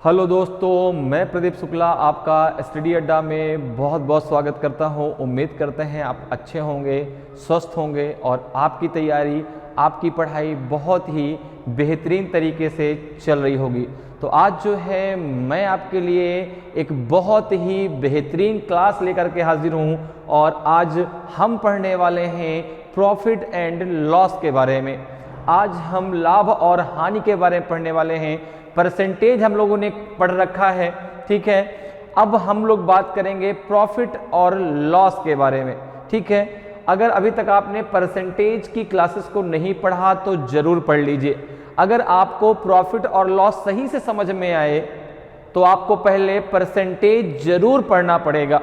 Hello दोस्तों, मैं प्रदीप शुक्ला आपका स्टडी अड्डा में बहुत बहुत स्वागत करता हूं। उम्मीद करते हैं आप अच्छे होंगे, स्वस्थ होंगे और आपकी तैयारी, आपकी पढ़ाई बहुत ही बेहतरीन तरीके से चल रही होगी। तो आज जो है मैं आपके लिए एक बहुत ही बेहतरीन क्लास लेकर के हाजिर हूं और आज हम पढ़ने वाले हैं प्रॉफिट एंड लॉस के बारे में। आज हम लाभ और हानि के बारे में पढ़ने वाले हैं। परसेंटेज हम लोगों ने पढ़ रखा है, ठीक है। अब हम लोग बात करेंगे प्रॉफिट और लॉस के बारे में, ठीक है। अगर अभी तक आपने परसेंटेज की क्लासेस को नहीं पढ़ा तो जरूर पढ़ लीजिए। अगर आपको प्रॉफिट और लॉस सही से समझ में आए तो आपको पहले परसेंटेज जरूर पढ़ना पड़ेगा,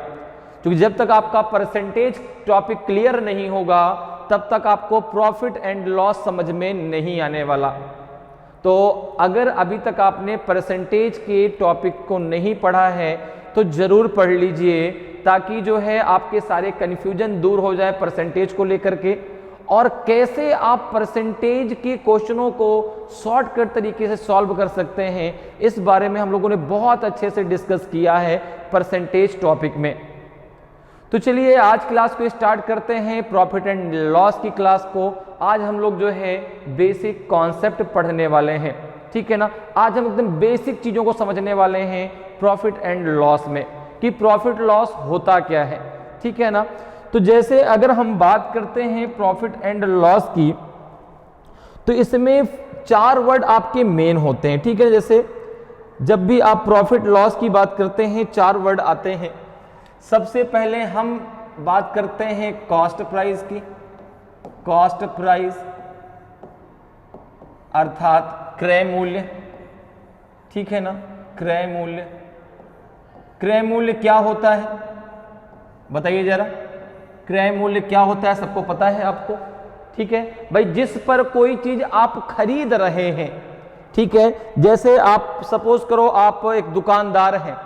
क्योंकि जब तक आपका परसेंटेज टॉपिक क्लियर नहीं होगा तब तक आपको प्रॉफिट एंड लॉस समझ में नहीं आने वाला। तो अगर अभी तक आपने परसेंटेज के टॉपिक को नहीं पढ़ा है तो जरूर पढ़ लीजिए, ताकि जो है आपके सारे कन्फ्यूजन दूर हो जाए परसेंटेज को लेकर के, और कैसे आप परसेंटेज के क्वेश्चनों को शॉर्टकट तरीके से सॉल्व कर सकते हैं इस बारे में हम लोगों ने बहुत अच्छे से डिस्कस किया है परसेंटेज टॉपिक में। तो चलिए आज क्लास को स्टार्ट करते हैं, प्रॉफिट एंड लॉस की क्लास को। आज हम लोग जो है बेसिक कॉन्सेप्ट पढ़ने वाले हैं, ठीक है ना। आज हम एकदम बेसिक चीज़ों को समझने वाले हैं प्रॉफिट एंड लॉस में, कि प्रॉफिट लॉस होता क्या है, ठीक है ना। तो जैसे अगर हम बात करते हैं प्रॉफिट एंड लॉस की, तो इसमें 4 वर्ड आपके मेन होते हैं, ठीक है। जैसे जब भी आप प्रॉफिट लॉस की बात करते हैं 4 वर्ड आते हैं। सबसे पहले हम बात करते हैं कॉस्ट प्राइस की। कॉस्ट प्राइस अर्थात क्रय मूल्य, ठीक है ना। क्रय मूल्य, क्रय मूल्य क्या होता है बताइए जरा। क्रय मूल्य क्या होता है, सबको पता है आपको, ठीक है भाई। जिस पर कोई चीज आप खरीद रहे हैं, ठीक है। जैसे आप सपोज करो आप एक दुकानदार हैं।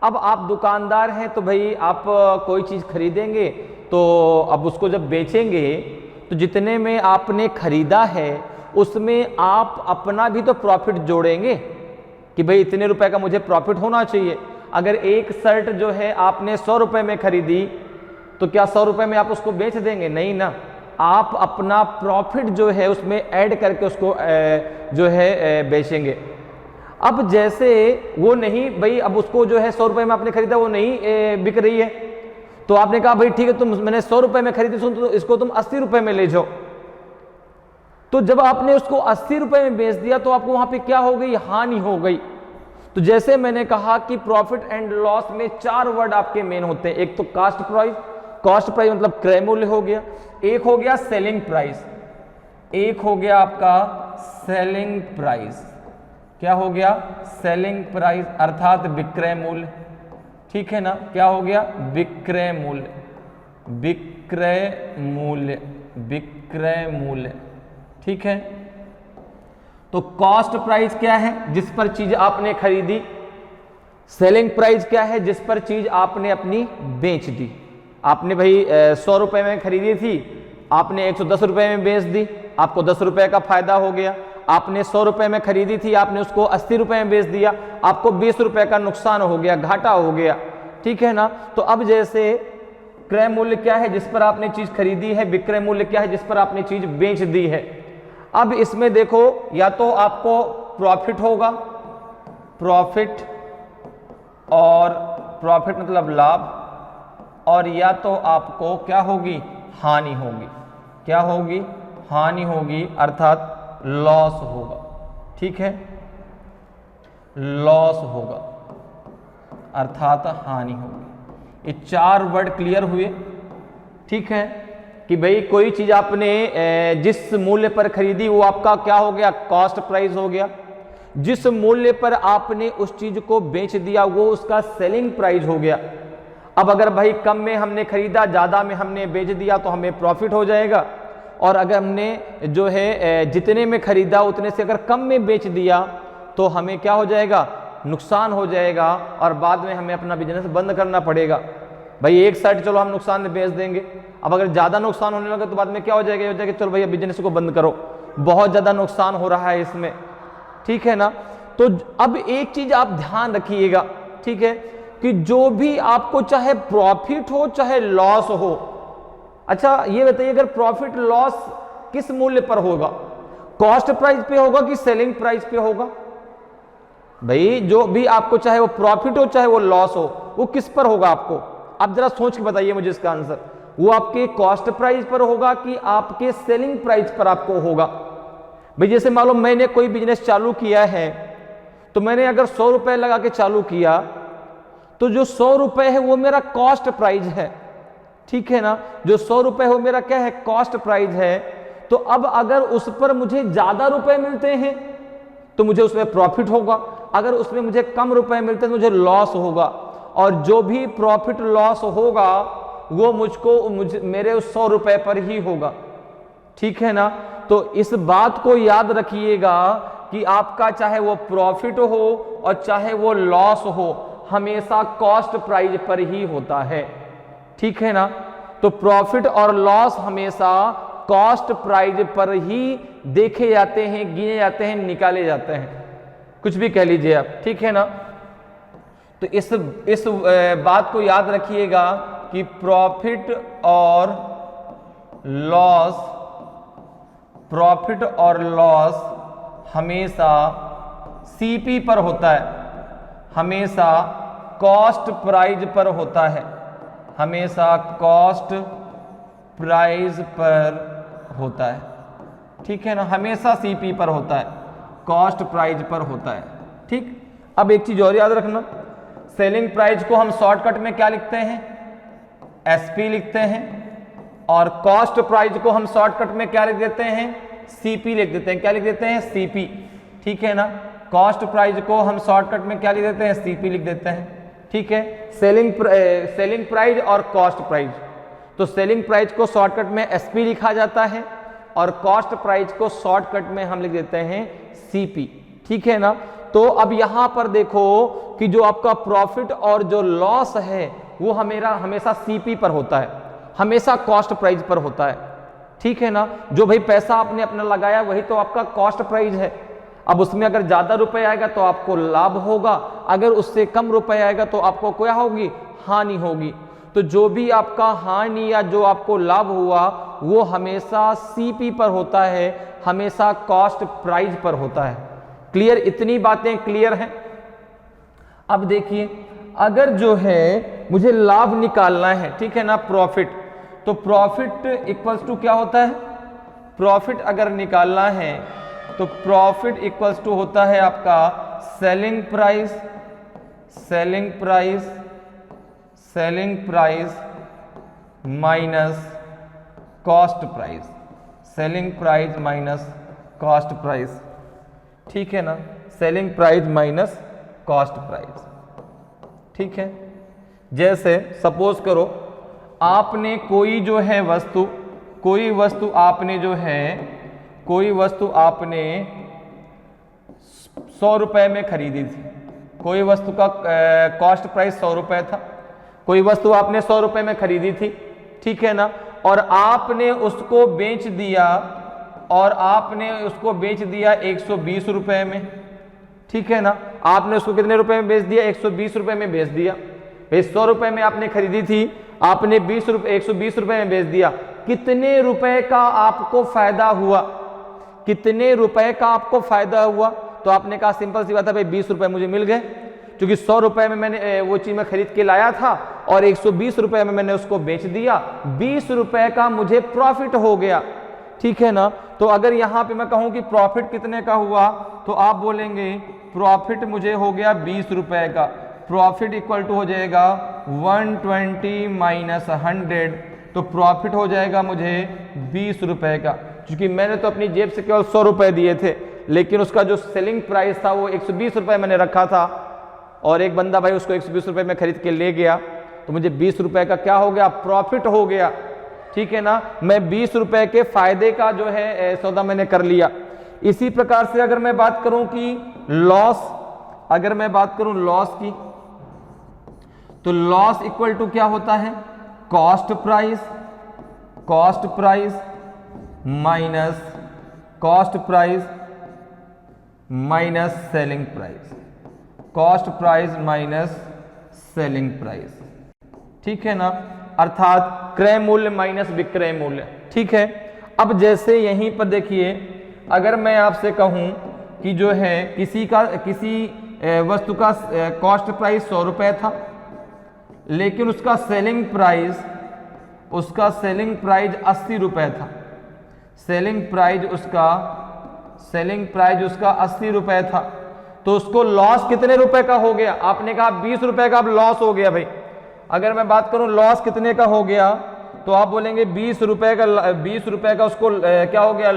अब आप दुकानदार हैं तो भाई आप कोई चीज़ खरीदेंगे तो अब उसको जब बेचेंगे तो जितने में आपने खरीदा है उसमें आप अपना भी तो प्रॉफिट जोड़ेंगे कि भाई इतने रुपए का मुझे प्रॉफिट होना चाहिए। अगर एक शर्ट जो है आपने 100 रुपए में खरीदी तो क्या 100 रुपए में आप उसको बेच देंगे? नहीं ना, आप अपना प्रॉफिट जो है उसमें ऐड करके उसको जो है बेचेंगे। अब जैसे वो नहीं भाई, अब उसको जो है 100 रुपए में आपने खरीदा, वो नहीं बिक रही है, तो आपने कहा भाई ठीक है मैंने 100 रुपए में खरीदी, सुन तो इसको तुम 80 रुपए में ले जाओ। तो जब आपने उसको 80 रुपए में बेच दिया तो आपको वहां पे क्या हो गई? हानि हो गई। तो जैसे मैंने कहा कि प्रॉफिट एंड लॉस में 4 वर्ड आपके मेन होते हैं। एक तो कॉस्ट प्राइस, कॉस्ट प्राइस मतलब क्रय मूल्य हो गया। एक हो गया सेलिंग प्राइस, एक हो गया आपका सेलिंग प्राइस। क्या हो गया? सेलिंग प्राइस अर्थात विक्रय मूल्य, ठीक है ना। क्या हो गया? विक्रय मूल्य, विक्रय मूल्य, विक्रय मूल्य, ठीक है। तो कॉस्ट प्राइस क्या है? जिस पर चीज आपने खरीदी। सेलिंग प्राइस क्या है? जिस पर चीज आपने अपनी बेच दी। आपने भाई 100 रुपए में खरीदी थी, आपने 110 रुपए में बेच दी, आपको 10 रुपए का फायदा हो गया। आपने 100 रुपए में खरीदी थी, आपने उसको 80 रुपए में बेच दिया, आपको 20 रुपए का नुकसान हो गया, घाटा हो गया, ठीक है ना। तो अब जैसे क्रय मूल्य क्या है? जिस पर आपने चीज खरीदी है। विक्रय मूल्य क्या है? जिस पर आपने चीज बेच दी है। अब इसमें देखो, या तो आपको प्रॉफिट होगा, प्रॉफिट, और प्रॉफिट मतलब लाभ, और या तो आपको क्या होगी? हानि होगी। क्या होगी? हानि होगी अर्थात लॉस होगा, ठीक है। लॉस होगा अर्थात हानि होगी। ये 4 वर्ड क्लियर हुए, ठीक है। कि भाई कोई चीज आपने जिस मूल्य पर खरीदी वो आपका क्या हो गया? कॉस्ट प्राइस हो गया। जिस मूल्य पर आपने उस चीज को बेच दिया वो उसका सेलिंग प्राइस हो गया। अब अगर भाई कम में हमने खरीदा, ज्यादा में हमने बेच दिया तो हमें प्रॉफिट हो जाएगा, और अगर हमने जो है जितने में खरीदा उतने से अगर कम में बेच दिया तो हमें क्या हो जाएगा? नुकसान हो जाएगा, और बाद में हमें अपना बिजनेस बंद करना पड़ेगा। भाई एक साइड चलो हम नुकसान में बेच देंगे, अब अगर ज़्यादा नुकसान होने लगे तो बाद में क्या हो जाएगा? ये हो जाएगा चलो भैया बिजनेस को बंद करो, बहुत ज़्यादा नुकसान हो रहा है इसमें, ठीक है ना। तो अब एक चीज आप ध्यान रखिएगा, ठीक है, कि जो भी आपको चाहे प्रॉफिट हो चाहे लॉस हो, अच्छा ये बताइए अगर प्रॉफिट लॉस किस मूल्य पर होगा, कॉस्ट प्राइस पे होगा कि सेलिंग प्राइस पे होगा? भाई जो भी आपको चाहे वो प्रॉफिट हो चाहे वो लॉस हो, वो किस पर होगा आपको? आप जरा सोच के बताइए मुझे इसका आंसर। वो आपके कॉस्ट प्राइस पर होगा कि आपके सेलिंग प्राइस पर आपको होगा? भाई जैसे मान लो मैंने कोई बिजनेस चालू किया है, तो मैंने अगर 100 रुपए लगा के चालू किया, तो जो 100 रुपए है वो मेरा कॉस्ट प्राइस है, ठीक है ना, जो 100 रुपए वो मेरा क्या है, कॉस्ट प्राइस है। तो अब अगर उस पर मुझे ज्यादा रुपए मिलते हैं तो मुझे उसमें प्रॉफिट होगा, अगर उसमें मुझे कम रुपए मिलते हैं तो मुझे लॉस होगा, और जो भी प्रॉफिट लॉस होगा वो मेरे उस 100 रुपए पर ही होगा, ठीक है ना। तो इस बात को याद रखिएगा कि आपका चाहे वो प्रॉफिट हो और चाहे वो लॉस हो, हमेशा कॉस्ट प्राइस पर ही होता है, ठीक है ना। तो प्रॉफिट और लॉस हमेशा कॉस्ट प्राइस पर ही देखे जाते हैं, गिने जाते हैं, निकाले जाते हैं, कुछ भी कह लीजिए आप, ठीक है ना। तो इस बात को याद रखिएगा कि प्रॉफिट और लॉस हमेशा सीपी पर होता है, हमेशा कॉस्ट प्राइस पर होता है, हमेशा कॉस्ट प्राइस पर होता है, ठीक है ना, हमेशा सीपी पर होता है, कॉस्ट प्राइस पर होता है, ठीक। अब एक चीज और याद रखना, सेलिंग प्राइस को हम शॉर्टकट में क्या लिखते हैं, एसपी लिखते हैं, और कॉस्ट प्राइस को हम शॉर्टकट में क्या लिख देते हैं, सीपी लिख देते हैं, क्या लिख देते हैं, सीपी, ठीक है ना। कॉस्ट प्राइस को हम शॉर्टकट में क्या लिख देते हैं, सीपी लिख देते हैं, ठीक है। सेलिंग प्राइस और कॉस्ट प्राइस, तो सेलिंग प्राइस को शॉर्टकट में एसपी लिखा जाता है और कॉस्ट प्राइस को शॉर्टकट में हम लिख देते हैं सीपी, ठीक है ना। तो अब यहां पर देखो कि जो आपका प्रॉफिट और जो लॉस है वो हमेशा सीपी पर होता है, हमेशा कॉस्ट प्राइस पर होता है, ठीक है ना। जो भाई पैसा आपने अपना लगाया वही तो आपका कॉस्ट प्राइस है। अब उसमें अगर ज्यादा रुपए आएगा तो आपको लाभ होगा, अगर उससे कम रुपए आएगा तो आपको क्या होगी, हानि होगी। तो जो भी आपका हानि या जो आपको लाभ हुआ वो हमेशा सीपी पर होता है, हमेशा कॉस्ट प्राइस पर होता है। क्लियर, इतनी बातें क्लियर हैं। अब देखिए अगर जो है मुझे लाभ निकालना है, ठीक है ना, प्रॉफिट, तो प्रॉफिट इक्वल्स टू क्या होता है, प्रॉफिट अगर निकालना है तो प्रॉफिट इक्वल्स टू होता है आपका selling price minus cost price, selling price minus cost price, ठीक है ना, selling price minus cost price, ठीक है। जैसे सपोज करो आपने कोई वस्तु आपने 100 रुपए में खरीदी थी, कोई वस्तु का कॉस्ट प्राइस 100 रुपए था, कोई वस्तु आपने 100 रुपए में खरीदी थी, ठीक है ना, और आपने उसको बेच दिया 120 रुपए में, ठीक है ना। आपने उसको कितने रुपए में बेच दिया, 120 रुपए में बेच दिया। 100 रुपए में आपने खरीदी थी, आपने 120 रुपए में बेच दिया। कितने रुपए का आपको फायदा हुआ, कितने रुपए का आपको फायदा हुआ? तो आपने कहा सिंपल सी बात है भाई 20 रुपए मुझे मिल गए, क्योंकि 100 रुपए में मैंने वो चीज में खरीद के लाया था और 120 रुपए में मैंने उसको बेच दिया, 20 रुपए का मुझे प्रॉफिट हो गया, ठीक है ना। तो अगर यहां पे मैं कहूं कि प्रॉफिट कितने का हुआ, तो आप बोलेंगे प्रॉफिट मुझे हो गया 20 रुपए का, प्रॉफिट इक्वल टू हो जाएगा 120 माइनस 100, तो प्रॉफिट हो जाएगा मुझे 20 रुपए का, क्योंकि मैंने तो अपनी जेब से केवल 100 रुपए दिए थे, लेकिन उसका जो सेलिंग प्राइस था वो 120 रुपए मैंने रखा था, और एक बंदा भाई उसको 120 रुपए में खरीद के ले गया, तो मुझे 20 रुपए का क्या हो गया, प्रॉफिट हो गया, ठीक है ना। मैं 20 रुपए के फायदे का जो है सौदा मैंने कर लिया। इसी प्रकार से अगर मैं बात करूं कि लॉस की, तो लॉस इक्वल टू क्या होता है, cost price minus cost price minus selling price, cost price minus selling price, ठीक है ना, अर्थात क्रय मूल्य माइनस विक्रय मूल्य, ठीक है। अब जैसे यहीं पर देखिए, अगर मैं आपसे कहूं कि जो है किसी वस्तु का कॉस्ट प्राइस 100 रुपये था, लेकिन उसका सेलिंग प्राइस 80 रुपये था, सेलिंग प्राइस उसका 80 रुपये था, तो उसको लॉस कितने रुपए का हो गया? आपने कहा 20 रुपए का अब लॉस हो गया भाई। अगर मैं बात करूं लॉस कितने का हो गया, तो आप बोलेंगे 20 रुपए का उसको क्या हो गया?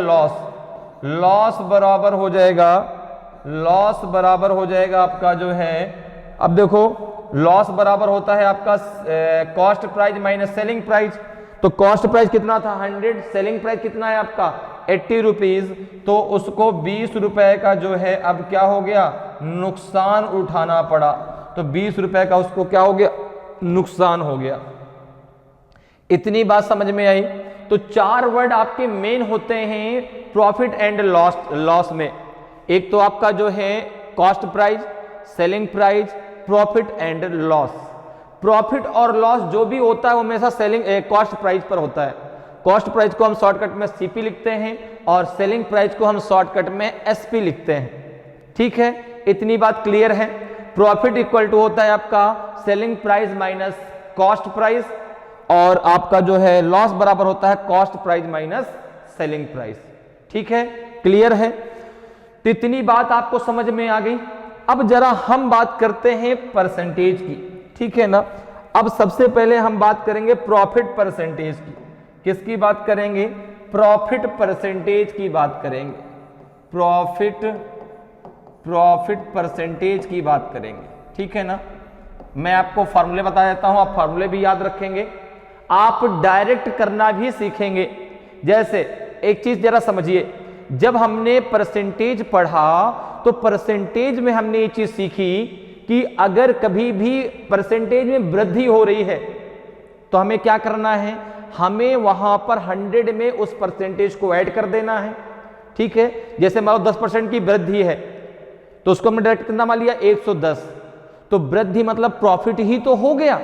लॉस बराबर हो जाएगा आपका जो है, अब देखो लॉस बराबर होता है आपका cost price minus selling price. तो कॉस्ट प्राइस कितना था? 100, सेलिंग प्राइस कितना है आपका? 80 रुपीज। तो उसको 20 रुपए का जो है अब क्या हो गया? नुकसान उठाना पड़ा। तो 20 रुपए का उसको क्या हो गया? नुकसान हो गया। इतनी बात समझ में आई? तो 4 वर्ड आपके मेन होते हैं प्रॉफिट एंड लॉस में। एक तो आपका जो है cost price, selling price, profit and loss. Profit और लॉस जो भी होता है वो हमेशा कॉस्ट प्राइस पर होता है। कॉस्ट प्राइस को हम शॉर्टकट में सीपी लिखते हैं और सेलिंग प्राइस को हम शॉर्टकट में एसपी लिखते हैं, ठीक है। इतनी बात क्लियर है? प्रॉफिट इक्वल टू होता है आपका selling price minus cost price, और आपका जो है लॉस बराबर होता है cost price minus selling price, ठीक है। क्लियर है? तो इतनी बात आपको समझ में आ गई। अब जरा हम बात करते हैं परसेंटेज की, ठीक है ना। अब सबसे पहले हम बात करेंगे प्रॉफिट परसेंटेज की। किसकी बात करेंगे? प्रॉफिट परसेंटेज की बात करेंगे। प्रॉफिट परसेंटेज की बात करेंगे, ठीक है ना। मैं आपको फॉर्मूले बता देता हूं, आप फॉर्मूले भी याद रखेंगे, आप डायरेक्ट करना भी सीखेंगे। जैसे एक चीज जरा समझिए, जब हमने परसेंटेज पढ़ा तो परसेंटेज में हमने ये चीज सीखी कि अगर कभी भी परसेंटेज में वृद्धि हो रही है तो हमें क्या करना है? हमें वहां पर 100 में उस परसेंटेज को ऐड कर देना है, ठीक है। जैसे मान लो 10% की वृद्धि है तो उसको हमने डायरेक्ट कितना मान लिया? 110। तो वृद्धि मतलब प्रॉफिट ही तो हो गया।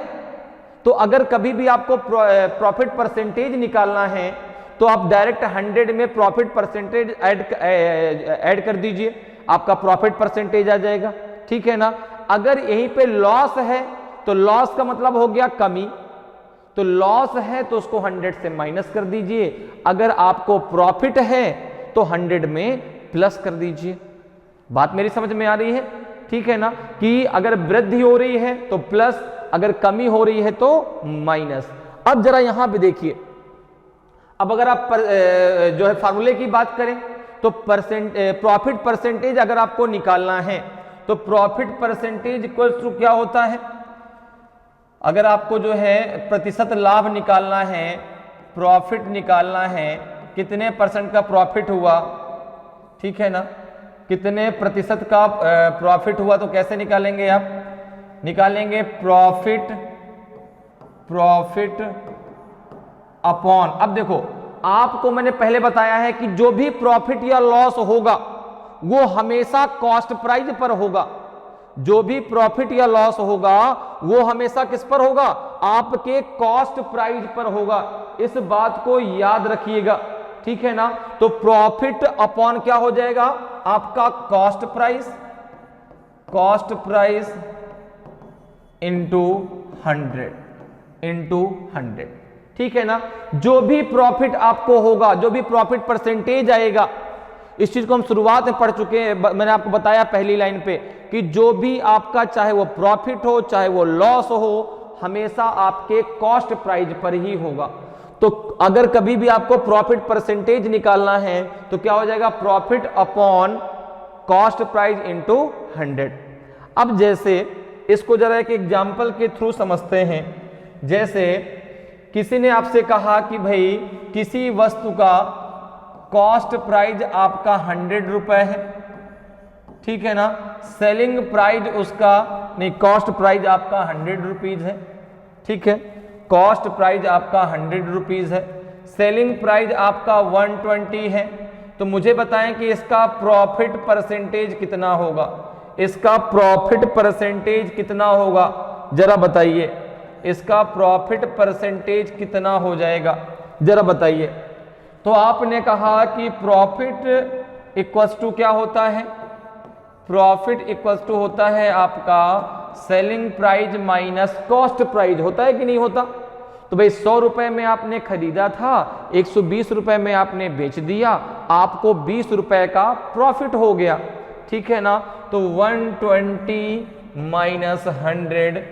तो अगर कभी भी आपको प्रॉफिट परसेंटेज निकालना है तो आप डायरेक्ट 100 में प्रॉफिट परसेंटेज ऐड कर दीजिए, आपका प्रॉफिट परसेंटेज आ जाएगा, ठीक है ना। अगर यहीं पे लॉस है तो लॉस का मतलब हो गया कमी, तो लॉस है तो उसको 100 से माइनस कर दीजिए। अगर आपको प्रॉफिट है तो 100 में प्लस कर दीजिए। बात मेरी समझ में आ रही है? ठीक है ना, कि अगर वृद्धि हो रही है तो प्लस, अगर कमी हो रही है तो माइनस। अब जरा यहां पे देखिए, अब अगर आप जो है फार्मूले की बात करें तो प्रॉफिट परसेंटेज अगर आपको निकालना है तो प्रॉफिट परसेंटेज इक्वल टू क्या होता है? अगर आपको जो है प्रतिशत लाभ निकालना है, प्रॉफिट निकालना है, कितने परसेंट का प्रॉफिट हुआ, ठीक है ना, कितने प्रतिशत का प्रॉफिट हुआ, तो कैसे निकालेंगे आप? निकालेंगे प्रॉफिट अपॉन। अब देखो, आपको मैंने पहले बताया है कि जो भी प्रॉफिट या लॉस होगा वो हमेशा कॉस्ट प्राइस पर होगा। जो भी प्रॉफिट या लॉस होगा वो हमेशा किस पर होगा? आपके कॉस्ट प्राइस पर होगा। इस बात को याद रखिएगा, ठीक है ना। तो प्रॉफिट अपॉन क्या हो जाएगा? आपका कॉस्ट प्राइस इंटू 100, ठीक है ना। जो भी प्रॉफिट आपको होगा, जो भी प्रॉफिट परसेंटेज आएगा, इस चीज को हम शुरुआत में पढ़ चुके हैं, मैंने आपको बताया पहली लाइन पे कि जो भी आपका चाहे वो प्रॉफिट हो चाहे वो लॉस हो, हमेशा आपके कॉस्ट प्राइस पर ही होगा। तो अगर कभी भी आपको प्रॉफिट परसेंटेज निकालना है तो क्या हो जाएगा? Profit upon cost price into 100। अब जैसे इसको जरा एक एग्जाम्पल के थ्रू समझते हैं। जैसे किसी ने आपसे कहा कि भाई किसी वस्तु का कॉस्ट प्राइस आपका 100 रुपए है, ठीक है ना, सेलिंग प्राइस उसका नहीं, कॉस्ट प्राइस आपका 100 रुपीज है, ठीक है, कॉस्ट प्राइस आपका 100 रुपीज है, सेलिंग प्राइस आपका 120 है, तो मुझे बताएं कि इसका प्रॉफिट परसेंटेज कितना होगा, इसका प्रॉफिट परसेंटेज कितना होगा, जरा बताइए, इसका प्रॉफिट परसेंटेज कितना हो जाएगा, जरा बताइए। तो आपने कहा कि प्रॉफिट इक्वल्स टू क्या होता है, प्रॉफिट इक्वल्स टू होता है आपका selling price minus cost price, होता है कि नहीं होता। तो भाई 100 रुपए में आपने खरीदा था, 120 रुपए में आपने बेच दिया, आपको 20 रुपए का प्रॉफिट हो गया, ठीक है ना। तो 120 माइनस 100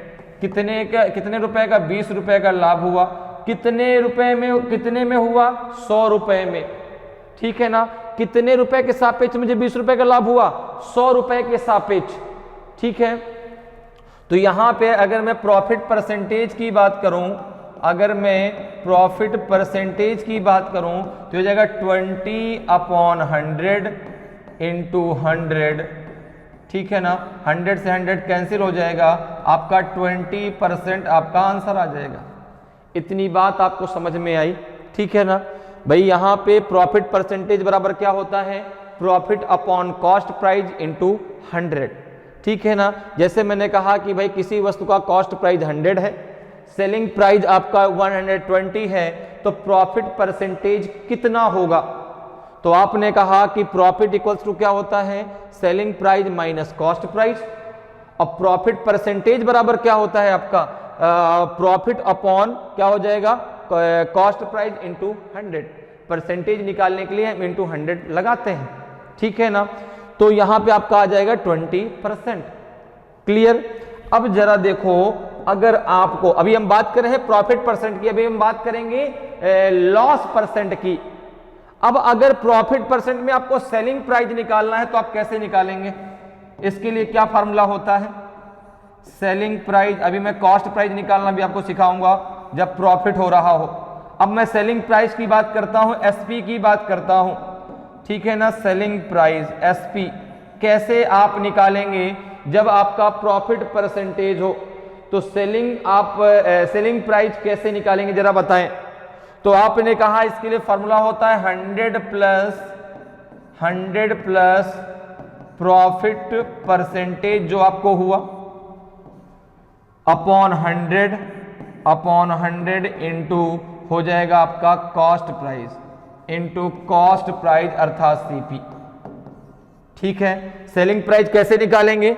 कितने रुपए का, 20 रुपए का लाभ हुआ। कितने रुपए में, कितने में हुआ, 100 रुपए में, ठीक है ना। कितने रुपए के सापेक्ष मुझे 20 रुपए का लाभ हुआ, 100 रुपए के सापेक्ष, ठीक है। तो यहां पे अगर मैं प्रॉफिट परसेंटेज की बात करूं, अगर मैं प्रॉफिट परसेंटेज की बात करूं तो हो जाएगा 20/100 इंटू 100, ठीक है ना। 100 से 100 कैंसिल हो जाएगा, आपका 20% आपका आंसर आ जाएगा। इतनी बात आपको समझ में आई, ठीक है ना भाई। यहां पे प्रॉफिट परसेंटेज बराबर क्या होता है, profit upon cost price into 100, ठीक है ना। जैसे मैंने कहा कि भाई किसी वस्तु का कॉस्ट प्राइस 100 है, सेलिंग प्राइस आपका 120 है, तो प्रॉफिट परसेंटेज कितना होगा। तो आपने कहा कि प्रॉफिट इक्वल्स टू क्या होता है, selling price minus cost price, और प्रॉफिट परसेंटेज बराबर क्या होता है आपका, प्रॉफिट अपॉन क्या हो जाएगा, कॉस्ट प्राइस इंटू 100। परसेंटेज निकालने के लिए हम इंटू 100 लगाते हैं, ठीक है ना। तो यहां पे आपका आ जाएगा 20%, क्लियर। अब जरा देखो, अगर आपको, अभी हम बात कर रहे हैं प्रॉफिट परसेंट की, अभी हम बात करेंगे लॉस परसेंट की। अब अगर प्रॉफिट परसेंट में आपको सेलिंग प्राइस निकालना है तो आप कैसे निकालेंगे, इसके लिए क्या फार्मूला होता है, सेलिंग प्राइस। अभी मैं कॉस्ट प्राइस निकालना भी आपको सिखाऊंगा जब प्रॉफिट हो रहा हो। अब मैं सेलिंग प्राइस की बात करता हूं, एसपी की बात करता हूं, ठीक है ना। सेलिंग प्राइस एसपी कैसे आप निकालेंगे, जब आपका प्रॉफिट परसेंटेज हो। तो सेलिंग प्राइस कैसे निकालेंगे जरा बताएं। तो आपने कहा इसके लिए फॉर्मूला होता है 100 प्लस प्रॉफिट परसेंटेज जो आपको हुआ अपॉन 100 इंटू हो जाएगा आपका cost price into cost price अर्थात सीपी, ठीक है। सेलिंग प्राइस कैसे निकालेंगे,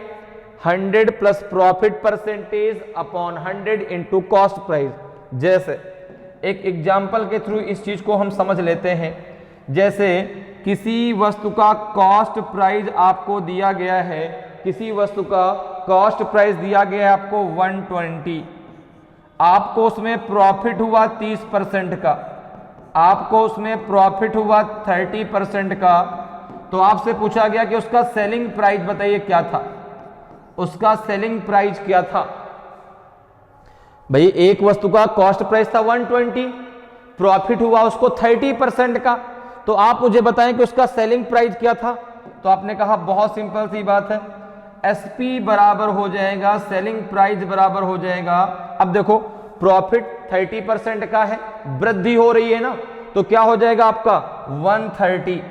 100 plus profit percentage upon 100 into cost price. जैसे एक एग्जाम्पल के थ्रू इस चीज को हम समझ लेते हैं। जैसे किसी वस्तु का कॉस्ट प्राइस आपको दिया गया है, किसी वस्तु का कॉस्ट प्राइस दिया गया है आपको 120, आपको उसमें प्रॉफिट हुआ 30% का, आपको उसमें प्रॉफिट हुआ 30% का। तो आपसे पूछा गया कि उसका सेलिंग प्राइस बताइए क्या था, उसका सेलिंग प्राइस क्या था। भाई एक वस्तु का कॉस्ट प्राइस था 120, प्रॉफिट हुआ उसको 30% का, तो आप मुझे बताएं कि उसका सेलिंग प्राइस क्या था। तो आपने कहा बहुत सिंपल सी बात है, एसपी बराबर हो जाएगा सेलिंग प्राइस बराबर हो जाएगा। अब देखो प्रॉफिट 30% का है, वृद्धि हो रही है ना, तो क्या हो जाएगा आपका 130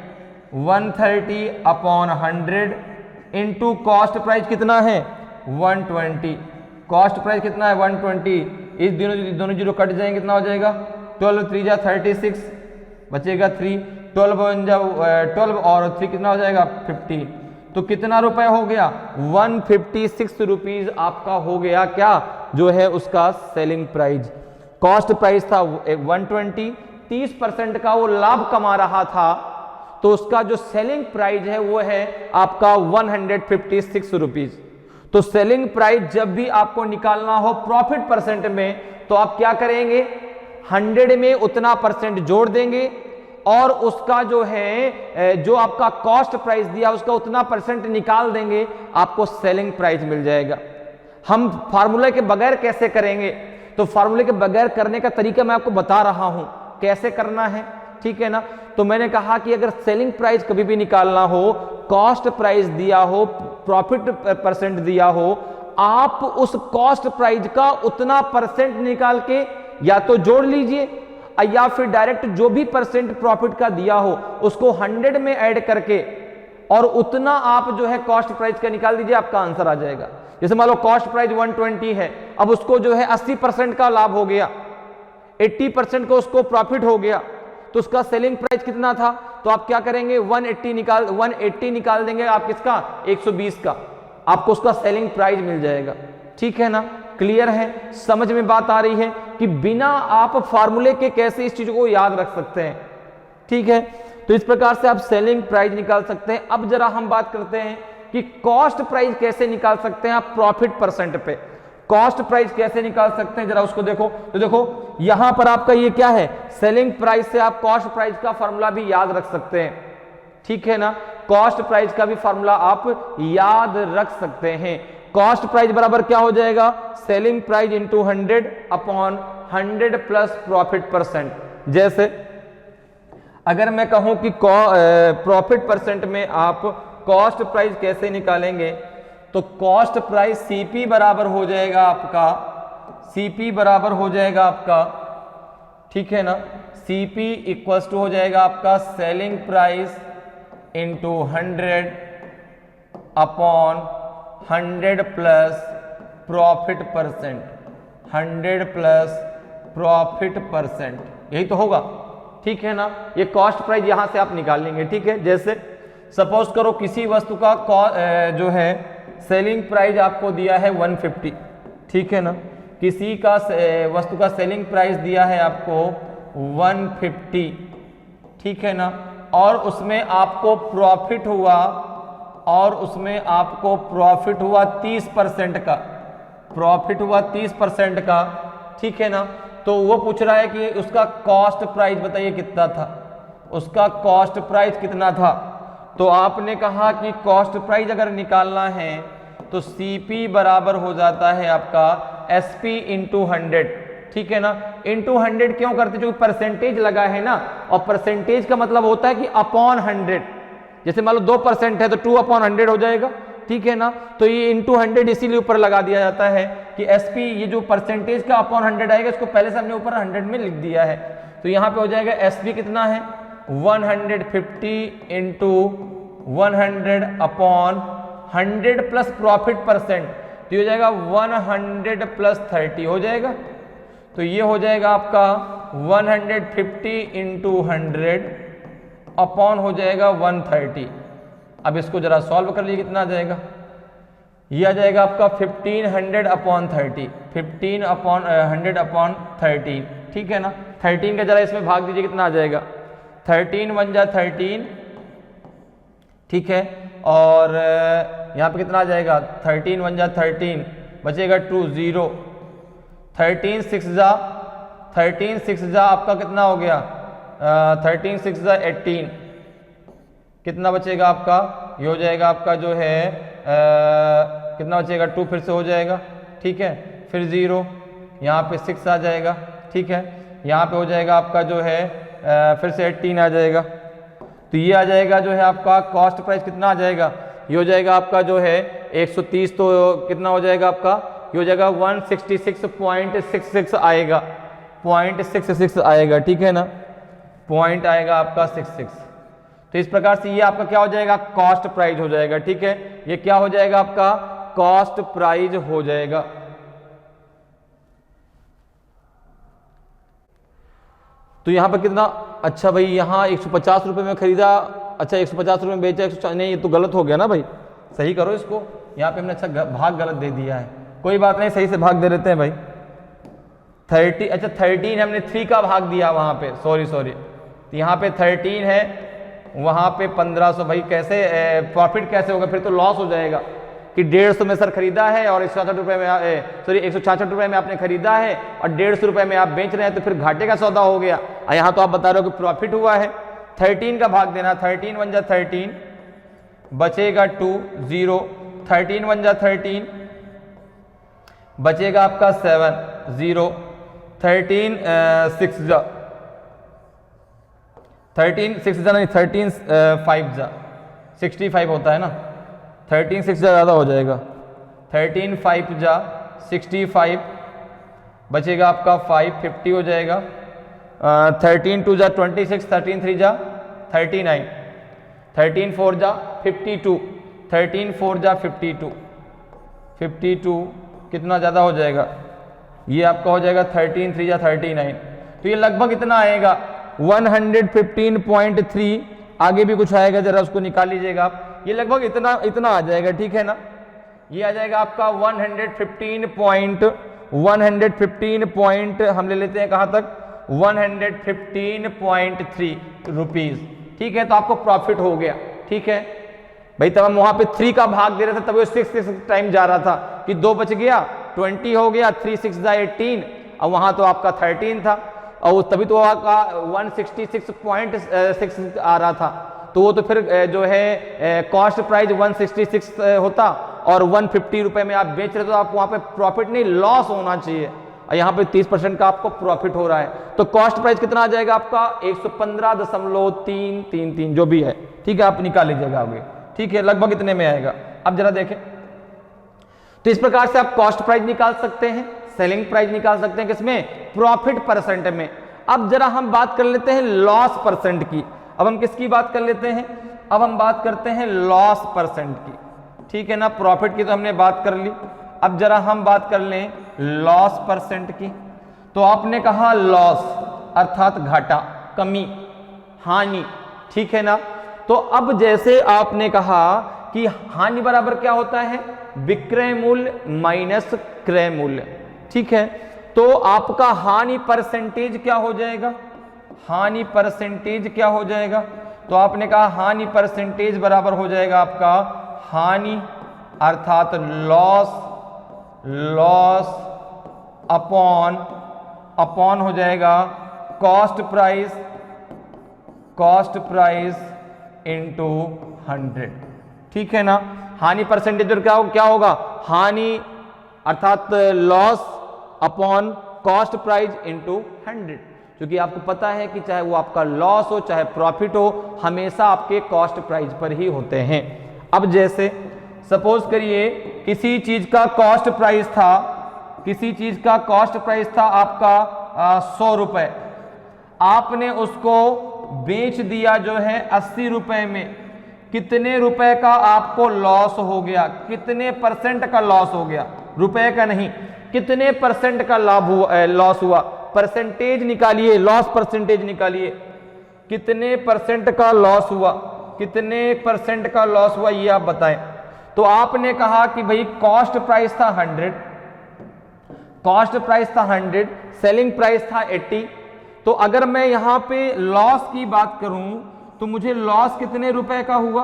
अपॉन 100 इंटू कॉस्ट प्राइस कितना है 120, कॉस्ट प्राइस कितना है 120, इस दोनों जीरो कट जाएंगे, कितना हो जाएगा 12 3 जा 36, बचेगा 3, 12 और 3 कितना हो जाएगा 50। तो कितना रुपए हो गया 156 रुपीज आपका हो गया क्या, जो है उसका सेलिंग प्राइस। कॉस्ट प्राइस था 120, 30% का वो लाभ कमा रहा था, तो उसका जो सेलिंग प्राइस है वो है आपका 156 रुपीज। तो सेलिंग प्राइस जब भी आपको निकालना हो प्रॉफिट परसेंट में, तो आप क्या करेंगे 100 में उतना परसेंट जोड़ देंगे और उसका जो है जो आपका कॉस्ट प्राइस दिया उसका उतना परसेंट निकाल देंगे, आपको सेलिंग प्राइस मिल जाएगा। हम फार्मूले के बगैर कैसे करेंगे, तो फार्मूले के बगैर करने का तरीका मैं आपको बता रहा हूं कैसे करना है, ठीक है ना। तो मैंने कहा कि अगर सेलिंग प्राइस कभी भी निकालना हो, कॉस्ट प्राइस दिया हो, प्रॉफिट परसेंट दिया हो, आप उस कॉस्ट प्राइस का उतना परसेंट निकाल के या तो जोड़ लीजिए, या फिर डायरेक्ट जो भी परसेंट प्रॉफिट का दिया हो उसको 100 में ऐड करके और उतना आप जो है कॉस्ट प्राइस का निकाल दीजिए, आपका आंसर आ जाएगा। जैसे मान लो कॉस्ट प्राइस 120 है, अब उसको जो है 80% का लाभ हो गया, 80% को उसको प्रॉफिट हो गया, तो उसका सेलिंग प्राइस कितना था, तो आप क्या करेंगे 180 निकाल देंगे आप किसका 120 का, आपको उसका सेलिंग प्राइस मिल जाएगा। ठीक है ना, क्लियर है, समझ में बात आ रही है कि बिना आप फार्मूले के कैसे इस चीज को याद रख सकते हैं। ठीक है, तो इस प्रकार से आप सेलिंग प्राइस निकाल सकते हैं। अब जरा हम बात करते हैं कि कॉस्ट प्राइस कैसे निकाल सकते हैं आप प्रॉफिट परसेंट पे। कॉस्ट प्राइस कैसे निकाल सकते हैं जरा उसको देखो। तो देखो यहां पर आपका ये क्या है, सेलिंग प्राइस से आप कॉस्ट प्राइस का फॉर्मूला भी याद रख सकते हैं। ठीक है ना, कॉस्ट प्राइस का भी फॉर्मूला आप याद रख सकते हैं। कॉस्ट प्राइस बराबर क्या हो जाएगा, selling price into 100 upon 100 plus profit percent. जैसे अगर मैं कहूं कि प्रॉफिट परसेंट में आप कॉस्ट प्राइस कैसे निकालेंगे, तो कॉस्ट प्राइस सीपी बराबर हो जाएगा आपका, सीपी बराबर हो जाएगा आपका, ठीक है ना, सीपी इक्वल्स टू हो जाएगा आपका selling price into 100 upon 100 plus profit percent, 100 plus profit percent, यही तो होगा। ठीक है ना, ये कॉस्ट प्राइस यहां से आप निकाल लेंगे। ठीक है, जैसे सपोज करो किसी वस्तु का जो है सेलिंग प्राइस आपको दिया है 150, ठीक है ना, किसी का वस्तु का सेलिंग प्राइस दिया है आपको 150, ठीक है ना, और उसमें आपको प्रॉफिट हुआ, और उसमें आपको प्रॉफिट हुआ 30% का, प्रॉफिट हुआ 30% का, ठीक है ना, तो वो पूछ रहा है कि उसका कॉस्ट प्राइस बताइए कितना था, उसका कॉस्ट प्राइस कितना था। तो आपने कहा कि कॉस्ट प्राइस अगर निकालना है तो सीपी बराबर हो जाता है आपका एसपी इंटू 100, ठीक है ना। इंटू 100 क्यों करते, क्योंकि परसेंटेज लगा है ना, और परसेंटेज का मतलब होता है कि अपॉन 100, जैसे मान लो 2% है तो 2 अपॉन 100 हो जाएगा, ठीक है ना। तो ये इंटू 100 इसीलिए ऊपर लगा दिया जाता है कि एसपी, ये जो परसेंटेज का अपॉन 100 आएगा इसको पहले से हमने ऊपर 100 में लिख दिया है, तो यहाँ पे हो जाएगा एसपी कितना है 150 into 100 upon 100 plus profit percent, तो ये हो जाएगा 100 प्लस 30 हो जाएगा, तो ये हो जाएगा आपका 150 इंटू 100 अपॉन हो जाएगा 130। अब इसको जरा सॉल्व कर लीजिए, कितना आ जाएगा, ये आ जाएगा आपका 1500 अपॉन 30, 15 अपॉन 100 अपॉन 13, ठीक है ना। 13 का जरा इसमें भाग दीजिए, कितना आ जाएगा 13 1 जा 13, ठीक है, और यहाँ पे कितना आ जाएगा 13 1 जा 13, बचेगा 2 0, 13 6 जा आपका कितना हो गया 13 6 जा 18, कितना बचेगा आपका, ये हो जाएगा आपका जो है कितना बचेगा 2 फिर से हो जाएगा, ठीक है, फिर 0, यहाँ पे 6 आ जाएगा, ठीक है, यहाँ पे हो जाएगा आपका जो है फिर से 18 आ जाएगा, तो ये आ जाएगा जो है आपका कॉस्ट प्राइस कितना आ जाएगा, ये हो जाएगा आपका जो है 130, तो कितना हो जाएगा आपका, ये हो जाएगा 166.66 आएगा, 0.66 आएगा, ठीक है ना, पॉइंट आएगा आपका 66। तो इस प्रकार से ये आपका क्या हो जाएगा, कॉस्ट प्राइस हो जाएगा, ठीक है, ये क्या हो जाएगा आपका कॉस्ट प्राइस हो जाएगा। तो यहां पर कितना, अच्छा भाई यहाँ 150 रुपये में खरीदा, अच्छा 150 रुपये में बेचा, 150, नहीं ये तो गलत हो गया ना भाई, सही करो इसको, यहाँ पे हमने अच्छा भाग गलत दे दिया है, कोई बात नहीं, सही से भाग दे देते हैं भाई। 30, अच्छा 13 हमने 3 का भाग दिया वहाँ पे, सॉरी, तो यहाँ पे 13 है, वहाँ पे 1500, भाई कैसे प्रॉफिट कैसे होगा, फिर तो लॉस हो जाएगा कि 150 में सर खरीदा है और 166 रुपये में, सॉरी 166 रुपये में आपने खरीदा है और 150 रुपये में आप बेच रहे हैं, तो फिर घाटे का सौदा हो गया। यहाँ तो आप बता रहे हो कि प्रॉफिट हुआ है, 13 का भाग देना, 13 1 जा 13, बचेगा 2 0, 13 1 जा 13, बचेगा आपका 7 0, 13 6 जा 13 6 जा नहीं 13 5 जा 65 होता है ना, 13 6 जा ज़्यादा हो जाएगा, 13 5 जा 65, बचेगा आपका 5 50 हो जाएगा, 13 2 जा 26, 13 3 जा 39, 13 4 जा 52, 13 4 जा 52, 52 कितना ज़्यादा हो जाएगा, ये आपका हो जाएगा 13 3 जा 39, तो ये लगभग इतना आएगा 115.3। आगे भी कुछ आएगा, जरा उसको निकाल लीजिएगा आप, ये लगभग इतना आ जाएगा, ठीक है ना। ये आ जाएगा आपका 115 पॉइंट हम ले लेते हैं कहाँ तक, 115.3 रुपीज, ठीक है। तो आपको प्रॉफिट हो गया, ठीक है भाई। तब हम वहां पे 3 का भाग दे रहे थे, तब वो 6 टाइम जा रहा था कि 2 बच गया, 20 हो गया, 3 6 18, और वहां तो आपका 13 था, और तभी तो आपका 166.6 आ रहा था। तो वो तो फिर जो है कॉस्ट प्राइस 166 होता, और 150 रुपए में आप बेच रहे, तो आप वहां पे प्रॉफिट नहीं, लॉस होना चाहिए, और यहाँ पे 30% का आपको प्रॉफिट हो रहा है। तो कॉस्ट प्राइस कितना आ जाएगा आपका 115.333 जो भी है, ठीक है। आप निकाल लीजिएगा आगे, ठीक है, लगभग इतने में आएगा। अब जरा देखें, तो इस प्रकार से आप कॉस्ट प्राइस निकाल सकते हैं, सेलिंग प्राइस निकाल सकते हैं, किसमें, प्रॉफिट परसेंट में। अब जरा हम बात कर लेते हैं लॉस परसेंट की। अब हम किसकी बात कर लेते हैं, अब हम बात करते हैं लॉस परसेंट की, ठीक है ना। प्रॉफिट की तो हमने बात कर ली, अब जरा हम बात कर लें लॉस परसेंट की। तो आपने कहा लॉस अर्थात घाटा, कमी, हानि, ठीक है ना। तो अब जैसे आपने कहा कि हानि बराबर क्या होता है, विक्रय मूल्य माइनस क्रय मूल्य, ठीक है। तो आपका हानि परसेंटेज क्या हो जाएगा, हानि परसेंटेज क्या हो जाएगा, तो आपने कहा हानि परसेंटेज बराबर हो जाएगा आपका हानि अर्थात लॉस अपॉन हो जाएगा कॉस्ट प्राइस इंटू 100, ठीक है ना। हानि परसेंटेज और क्या होगा, हानि अर्थात loss upon cost price into 100, क्योंकि आपको पता है कि चाहे वो आपका लॉस हो चाहे प्रॉफिट हो, हमेशा आपके कॉस्ट प्राइस पर ही होते हैं। अब जैसे सपोज करिए किसी चीज का कॉस्ट प्राइस था, आपका 100 रुपए, आपने उसको बेच दिया जो है 80 रुपए में, कितने रुपए का आपको लॉस हो गया, कितने परसेंट का लॉस हो गया, रुपए का नहीं, कितने परसेंट का लॉस हुआ, परसेंटेज निकालिए, लॉस परसेंटेज निकालिए, कितने परसेंट का लॉस हुआ, कितने परसेंट का लॉस हुआ ये आप बताएं। तो आपने कहा कि भाई कॉस्ट प्राइस था 100, सेलिंग प्राइस था 80। तो अगर मैं यहां पे लॉस की बात करूं तो मुझे लॉस कितने रुपए का हुआ,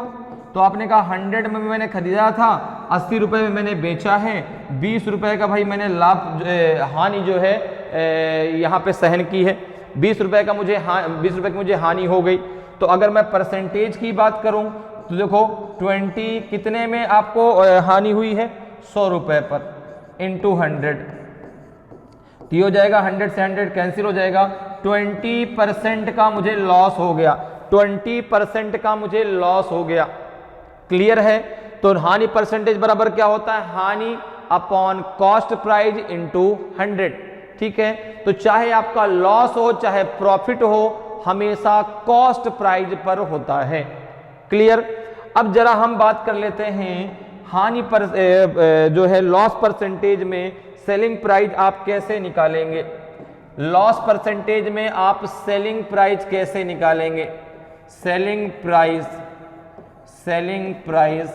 तो आपने कहा 100 में मैंने खरीदा था, 80 रुपए में मैंने बेचा है, 20 रुपए का भाई मैंने लाभ हानि जो है यहाँ पे सहन की है, 20 रुपए की मुझे हानि हो गई। तो अगर मैं परसेंटेज की बात करूं तो देखो 20 कितने में आपको हानि हुई है, 100 रुपए पर इंटू 100, तो ये हो जाएगा 100 से 100 कैंसिल हो जाएगा, 20% का मुझे लॉस हो गया, 20% का मुझे लॉस हो गया। क्लियर है। तो हानि परसेंटेज बराबर क्या होता है, हानि अपॉन कॉस्ट प्राइस इंटू 100, ठीक है। तो चाहे आपका लॉस हो चाहे प्रॉफिट हो, हमेशा कॉस्ट प्राइस पर होता है। क्लियर। अब जरा हम बात कर लेते हैं हानि पर जो है लॉस परसेंटेज में सेलिंग प्राइस आप कैसे निकालेंगे, लॉस परसेंटेज में आप सेलिंग प्राइस कैसे निकालेंगे, सेलिंग प्राइस।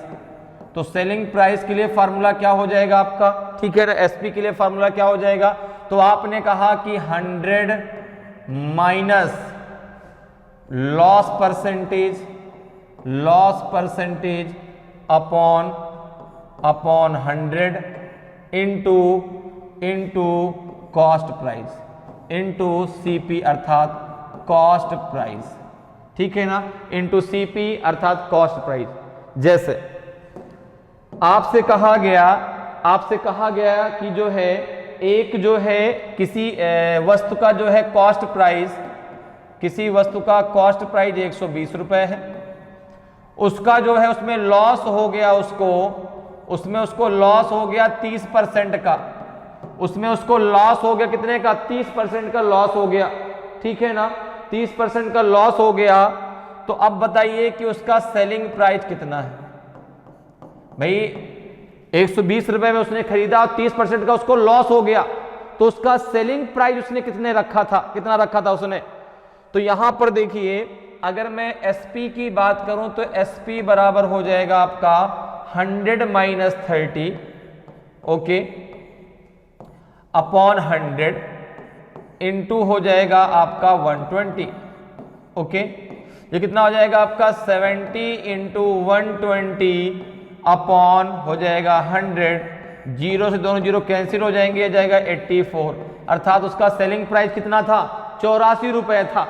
तो सेलिंग प्राइस के लिए फार्मूला क्या हो जाएगा आपका, ठीक है, एसपी के लिए फार्मूला क्या हो जाएगा, तो आपने कहा कि 100 minus loss percentage upon 100 into cost price into CP अर्थात कॉस्ट प्राइस, ठीक है ना, इंटू सीपी अर्थात कॉस्ट प्राइस। जैसे आपसे कहा गया कि जो है एक जो है किसी वस्तु का जो है कॉस्ट प्राइस, किसी वस्तु का कॉस्ट प्राइस 120 रुपए है, उसका जो है उसमें लॉस हो गया, उसको लॉस हो गया 30% का, उसमें उसको लॉस हो गया कितने का, 30% का लॉस हो गया, ठीक है ना, 30% का लॉस हो गया। तो अब बताइए कि उसका सेलिंग प्राइस कितना है। भाई 120 रुपए में उसने खरीदा और 30% का उसको लॉस हो गया, तो उसका सेलिंग प्राइस उसने कितना रखा था उसने। तो यहां पर देखिए, अगर मैं एसपी की बात करूं तो एसपी बराबर हो जाएगा आपका 100 माइनस 30, ओके, अपॉन 100 इंटू हो जाएगा आपका 120, ओके। ये कितना हो जाएगा आपका 70 इंटू 120 अपॉन हो जाएगा 100, जीरो से दोनों जीरो कैंसिल हो जाएंगे, ये जाएगा 84। अर्थात उसका सेलिंग प्राइस कितना था, 84 रुपए था।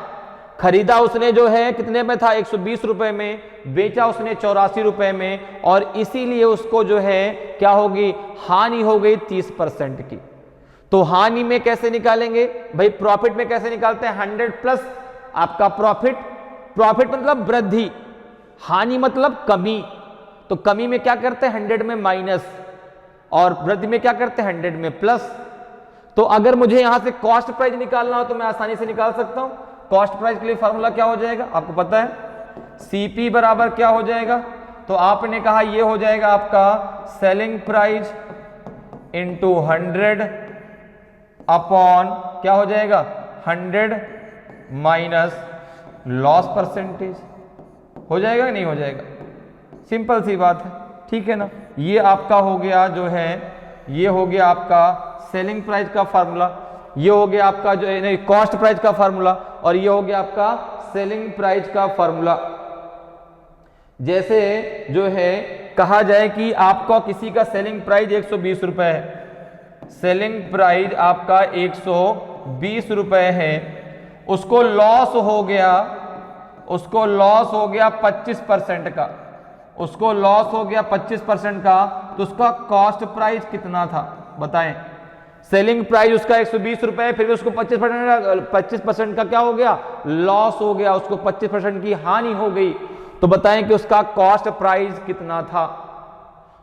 खरीदा उसने जो है कितने में था, 120 रुपए में, बेचा उसने 84 रुपए में, और इसीलिए उसको जो है क्या होगी, हानि हो गई 30% की। तो हानि में कैसे निकालेंगे भाई, प्रॉफिट में कैसे निकालते हैं, 100 प्लस आपका प्रॉफिट, प्रॉफिट मतलब वृद्धि, हानि मतलब कमी। तो कमी में क्या करते हैं 100 में माइनस, और वृद्धि में क्या करते हैं 100 में प्लस। तो अगर मुझे यहां से कॉस्ट प्राइस निकालना हो तो मैं आसानी से निकाल सकता हूं। कॉस्ट प्राइस के लिए फॉर्मूला क्या हो जाएगा आपको पता है, सीपी बराबर क्या हो जाएगा, तो आपने कहा ये हो जाएगा आपका सेलिंग प्राइस इंटू 100 अपॉन क्या हो जाएगा 100 माइनस लॉस परसेंटेज। हो जाएगा कि नहीं हो जाएगा, सिंपल सी बात है, ठीक है ना। ये आपका हो गया जो है, ये हो गया आपका सेलिंग प्राइस का फार्मूला, ये हो गया आपका जो है कॉस्ट प्राइस का फार्मूला, और ये हो गया आपका सेलिंग प्राइस का फार्मूला। जैसे जो है कहा जाए कि आपका किसी का सेलिंग प्राइस 120 रुपए है, सेलिंग प्राइस आपका 120 रुपए है, उसको लॉस हो गया, उसको लॉस हो गया 25% का, उसको लॉस हो गया 25% का, तो उसका कॉस्ट प्राइस कितना था बताएं। सेलिंग प्राइस उसका 120 रुपए, फिर भी उसको 25% का क्या हो गया, लॉस हो गया, उसको 25% की हानि हो गई। तो बताएं कि उसका कॉस्ट प्राइस कितना था।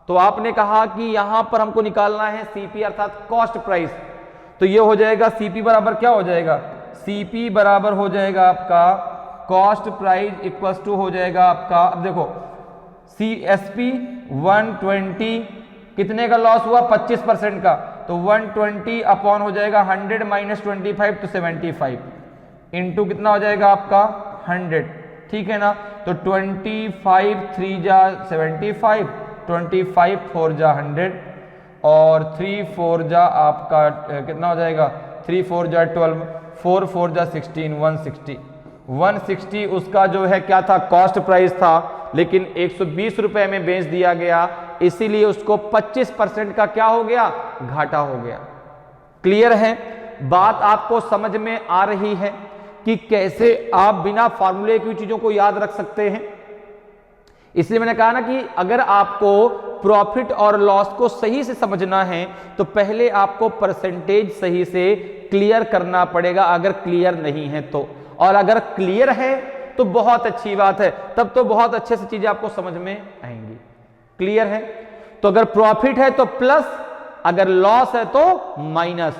तो आपने कहा कि यहां पर हमको निकालना है सीपी अर्थात कॉस्ट प्राइस। तो ये हो जाएगा सीपी बराबर क्या हो जाएगा, सीपी बराबर हो जाएगा आपका कॉस्ट प्राइस इक्वल टू हो जाएगा आपका, अब देखो सीएसपी 120 कितने का लॉस हुआ 25% का, तो 120 अपॉन हो जाएगा 100 माइनस 25 तो 75 इंटू कितना हो जाएगा आपका 100, ठीक है ना। तो 25 3 जा 75, 25 4 जा 100 और 3 4 जा आपका कितना हो जाएगा 3 4 जा 12, 4 4 जा 16, 160 उसका जो है क्या था कॉस्ट प्राइस था, लेकिन 120 रुपए में बेच दिया गया, इसीलिए उसको 25% का क्या हो गया, घाटा हो गया। क्लियर है बात, आपको समझ में आ रही है कि कैसे आप बिना फार्मूले की चीजों को याद रख सकते हैं। इसलिए मैंने कहा ना कि अगर आपको प्रॉफिट और लॉस को सही से समझना है तो पहले आपको परसेंटेज सही से क्लियर करना पड़ेगा, अगर क्लियर नहीं है तो, और अगर क्लियर है तो बहुत अच्छी बात है, तब तो बहुत अच्छे से चीजें आपको समझ में आएंगी। क्लियर है, तो अगर प्रॉफिट है तो प्लस, अगर लॉस है तो माइनस।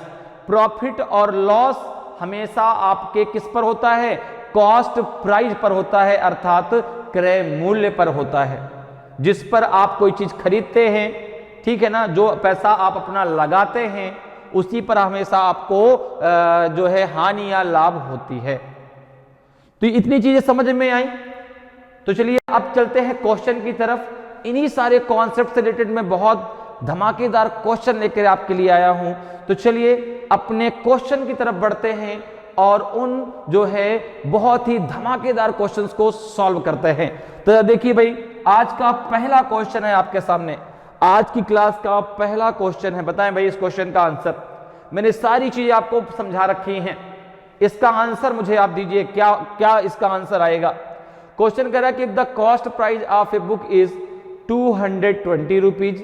प्रॉफिट और लॉस हमेशा आपके किस पर होता है, कॉस्ट प्राइस पर होता है, अर्थात क्रय मूल्य पर होता है, जिस पर आप कोई चीज खरीदते हैं, ठीक है ना, जो पैसा आप अपना लगाते हैं उसी पर हमेशा आपको जो है हानि या लाभ होती है। तो इतनी चीजें समझ में आई। तो चलिए अब चलते हैं क्वेश्चन की तरफ। इन्हीं सारे कॉन्सेप्ट से रिलेटेड मैं बहुत धमाकेदार क्वेश्चन लेकर आपके लिए आया हूं। तो चलिए अपने क्वेश्चन की तरफ बढ़ते हैं और उन जो है बहुत ही धमाकेदार क्वेश्चंस को सॉल्व करते हैं। तो देखिए भाई, आज का पहला क्वेश्चन है आपके सामने, आज की क्लास का पहला क्वेश्चन है। बताएं भाई इस क्वेश्चन का आंसर। मैंने सारी चीजें आपको समझा रखी हैं, इसका आंसर मुझे आप दीजिए, क्या क्या इसका आंसर आएगा। क्वेश्चन कह रहा है कि the cost price of a book is 220 rupees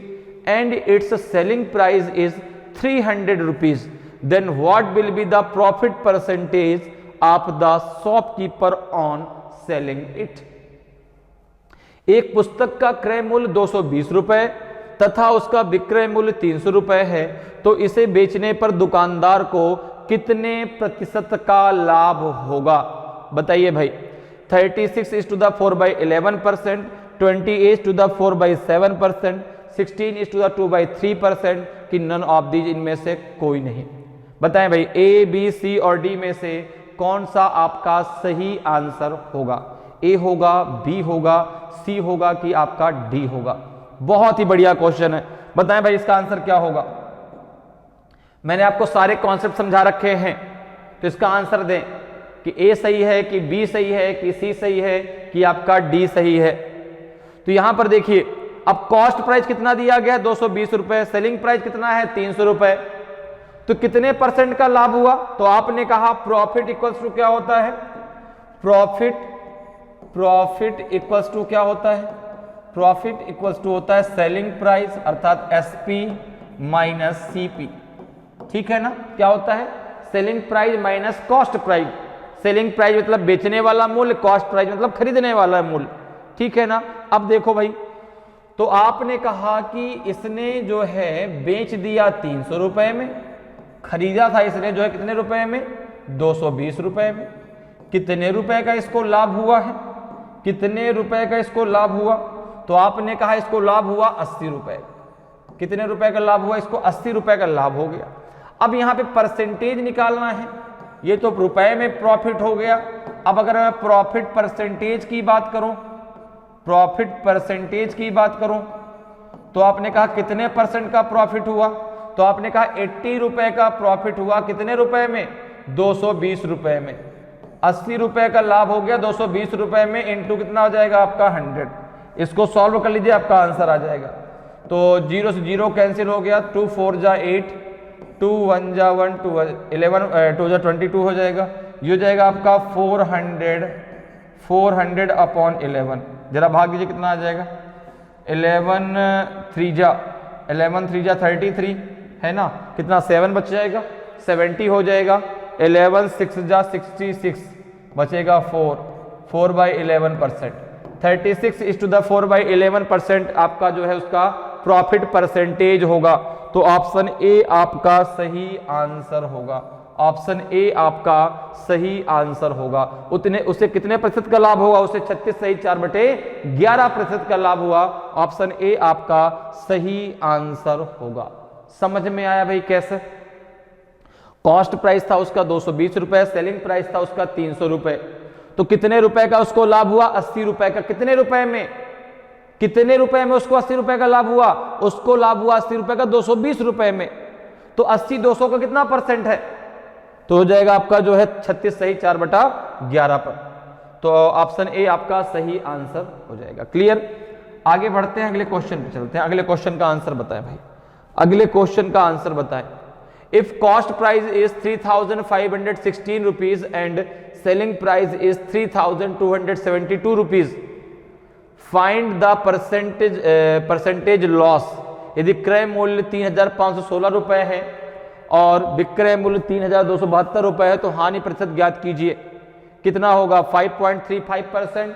and its selling price is 300 rupees, then what will be the profit percentage of the shopkeeper on selling it. एक पुस्तक का क्रय मूल्य 220 रुपए तथा उसका विक्रय मूल्य 300 रुपए है, तो इसे बेचने पर दुकानदार को कितने प्रतिशत का लाभ होगा? बताइए भाई। 36 is to the 4/11%, 20 is to the 4/7%, 16 is to the 2/3%, कि नन ऑफ दीज, इनमें से कोई नहीं। बताएं भाई, ए बी सी और डी में से कौन सा आपका सही आंसर होगा? ए होगा, बी होगा, सी होगा, कि आपका डी होगा? बहुत ही बढ़िया क्वेश्चन है। बताएं भाई इसका आंसर क्या होगा? मैंने आपको सारे कॉन्सेप्ट समझा रखे हैं, तो इसका आंसर दें कि ए सही है, कि बी सही है, कि सी सही है, कि आपका डी सही है। तो यहां पर देखिए, अब कॉस्ट प्राइस कितना दिया गया है? 220 रुपए। सेलिंग प्राइस कितना है? 300 रुपए। तो कितने परसेंट का लाभ हुआ? तो आपने कहा प्रॉफिट इक्वल्स टू क्या होता है? प्रॉफिट इक्वल्स टू क्या होता है? प्रॉफिट इक्वल्स टू होता है सेलिंग प्राइस अर्थात एसपी माइनस सीपी। ठीक है ना? क्या होता है? Selling price minus cost price. Selling price मतलब बेचने वाला मूल्य, कॉस्ट प्राइस मतलब खरीदने वाला मूल्य। ठीक है ना? अब देखो भाई, तो आपने कहा कि इसने जो है बेच दिया 300 रुपए में, खरीदा था इसने जो है कितने रुपए में? 220 रुपए में। कितने रुपए का इसको लाभ हुआ है? कितने रुपए का इसको लाभ हुआ? तो आपने कहा इसको लाभ हुआ 80 रुपए। कितने रुपए का लाभ हुआ? इसको 80 रुपए का लाभ हो गया। अब यहां पे परसेंटेज निकालना है। ये तो रुपए में प्रॉफिट हो गया। अब अगर मैं प्रॉफिट परसेंटेज की बात करूं, प्रॉफिट परसेंटेज की बात करूं, तो आपने कहा कितने परसेंट का प्रॉफिट हुआ? तो आपने कहा 80 रुपए का प्रॉफिट हुआ। कितने रुपए में? 220 रुपए में। 80 रुपए का लाभ हो गया 220 रुपए में, इंटू कितना हो जाएगा आपका? 100। इसको सॉल्व कर लीजिए, आपका आंसर आ जाएगा। तो 0 से 0 कैंसिल हो गया, 2 4 जा 8, 2 1 जा 1, 2 11, 2 जा 22 हो जाएगा। ये हो जाएगा आपका 400 अपॉन 11। जरा भाग दीजिए, कितना आ जाएगा? 11 3 जा 33 है ना? कितना? 7 बच जाएगा, 70 हो जाएगा। 11 6 जा 66 बचेगा 4/11%। 36 इज टू द 4/11% आपका जो है उसका प्रॉफिट परसेंटेज होगा। तो ऑप्शन ए आपका सही आंसर होगा। ऑप्शन ए आपका सही आंसर होगा। उसे कितने प्रतिशत का लाभ होगा? उसे 36 सही 4/11% का लाभ हुआ। ऑप्शन ए आपका सही आंसर होगा। समझ में आया भाई कैसे? कॉस्ट प्राइस था उसका 220 रुपए, सेलिंग प्राइस था उसका 300 रुपए। तो कितने रुपए का उसको लाभ हुआ? 80 रुपए का। कितने रुपए में? कितने रुपए में उसको 80 रुपए का लाभ हुआ? उसको लाभ हुआ 80 रुपए का 220 रुपए में। तो 80 200 का कितना परसेंट है? तो हो जाएगा आपका जो है 36 सही 4/11 पर। तो ऑप्शन ए आपका सही आंसर हो जाएगा। क्लियर? आगे बढ़ते हैं, अगले क्वेश्चन पे चलते हैं। अगले क्वेश्चन का आंसर बताएं भाई। अगले क्वेश्चन का आंसर बताएं। If cost price is 3516 rupees and selling price is 3272 rupees, find the percentage loss. यदि क्रय मूल्य 3516 रुपए है और विक्रय मूल्य 3272 रुपए है, तो हानि प्रतिशत ज्ञात कीजिए। कितना होगा? 5.35%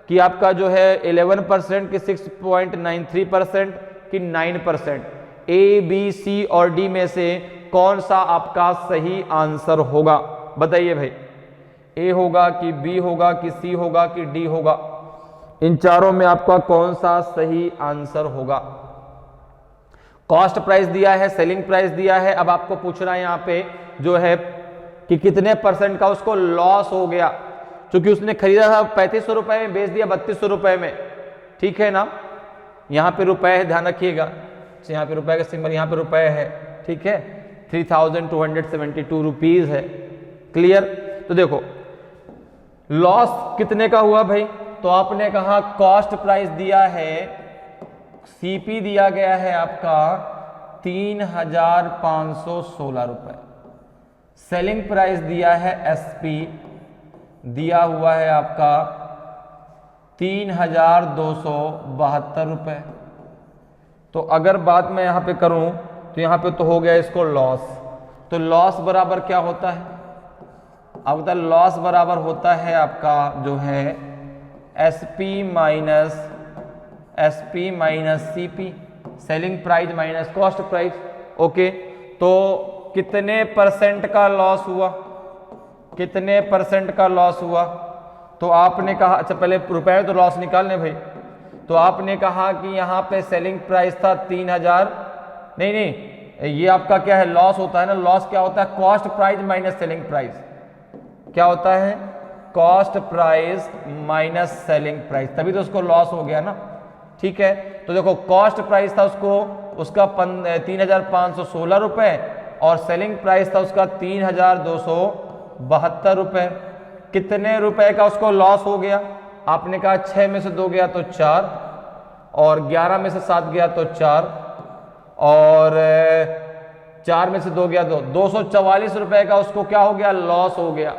कि आपका जो है 11% कि 6.93% कि 9%। ए बी सी और डी में से कौन सा आपका सही आंसर होगा? बताइए भाई। ए होगा कि बी होगा कि सी होगा कि डी होगा? इन चारों में आपका कौन सा सही आंसर होगा? कॉस्ट प्राइस दिया है, सेलिंग प्राइस दिया है। अब आपको पूछ रहा है यहां पे जो है कि कितने परसेंट का उसको लॉस हो गया, क्योंकि उसने खरीदा था 3500 रुपए में, बेच दिया 3200 रुपए में। ठीक है ना? यहां पे रुपए है, ध्यान रखिएगा। यहां पे रुपए का सिंबल, यहां पे रुपए है। ठीक है? 3272 रुपीज है। क्लियर? तो देखो लॉस कितने का हुआ भाई? तो आपने कहा कॉस्ट प्राइस दिया है, सीपी दिया गया है आपका 3516 रुपए। सेलिंग प्राइस दिया है एसपी, दिया हुआ है आपका 3272 रुपए। तो अगर बात मैं यहां पे करूं तो यहां पे तो हो गया इसको लॉस। तो लॉस बराबर क्या होता है? अब तक लॉस बराबर होता है आपका जो है SP minus CP, selling price minus cost price. Okay, तो कितने परसेंट का लॉस हुआ, कितने परसेंट का लॉस हुआ? तो आपने कहा, अच्छा पहले रुपए तो लॉस निकालने भाई। तो आपने कहा कि यहाँ पे सेलिंग प्राइस था 3000, नहीं नहीं, ये आपका क्या है, लॉस होता है ना। लॉस क्या होता है? Cost price minus selling price. क्या होता है? Cost price minus selling price, तभी तो उसको लॉस हो गया ना। ठीक है, तो देखो कॉस्ट प्राइस था उसका 3516 रुपए और सेलिंग प्राइस था उसका 3272 रुपए। कितने रुपए का उसको लॉस हो गया? आपने कहा 6 में से 2 गया तो 4 और 11 में से 7 गया तो 4 और 4 में से 2 गया तो 244 रुपए का उसको क्या हो गया? लॉस हो गया।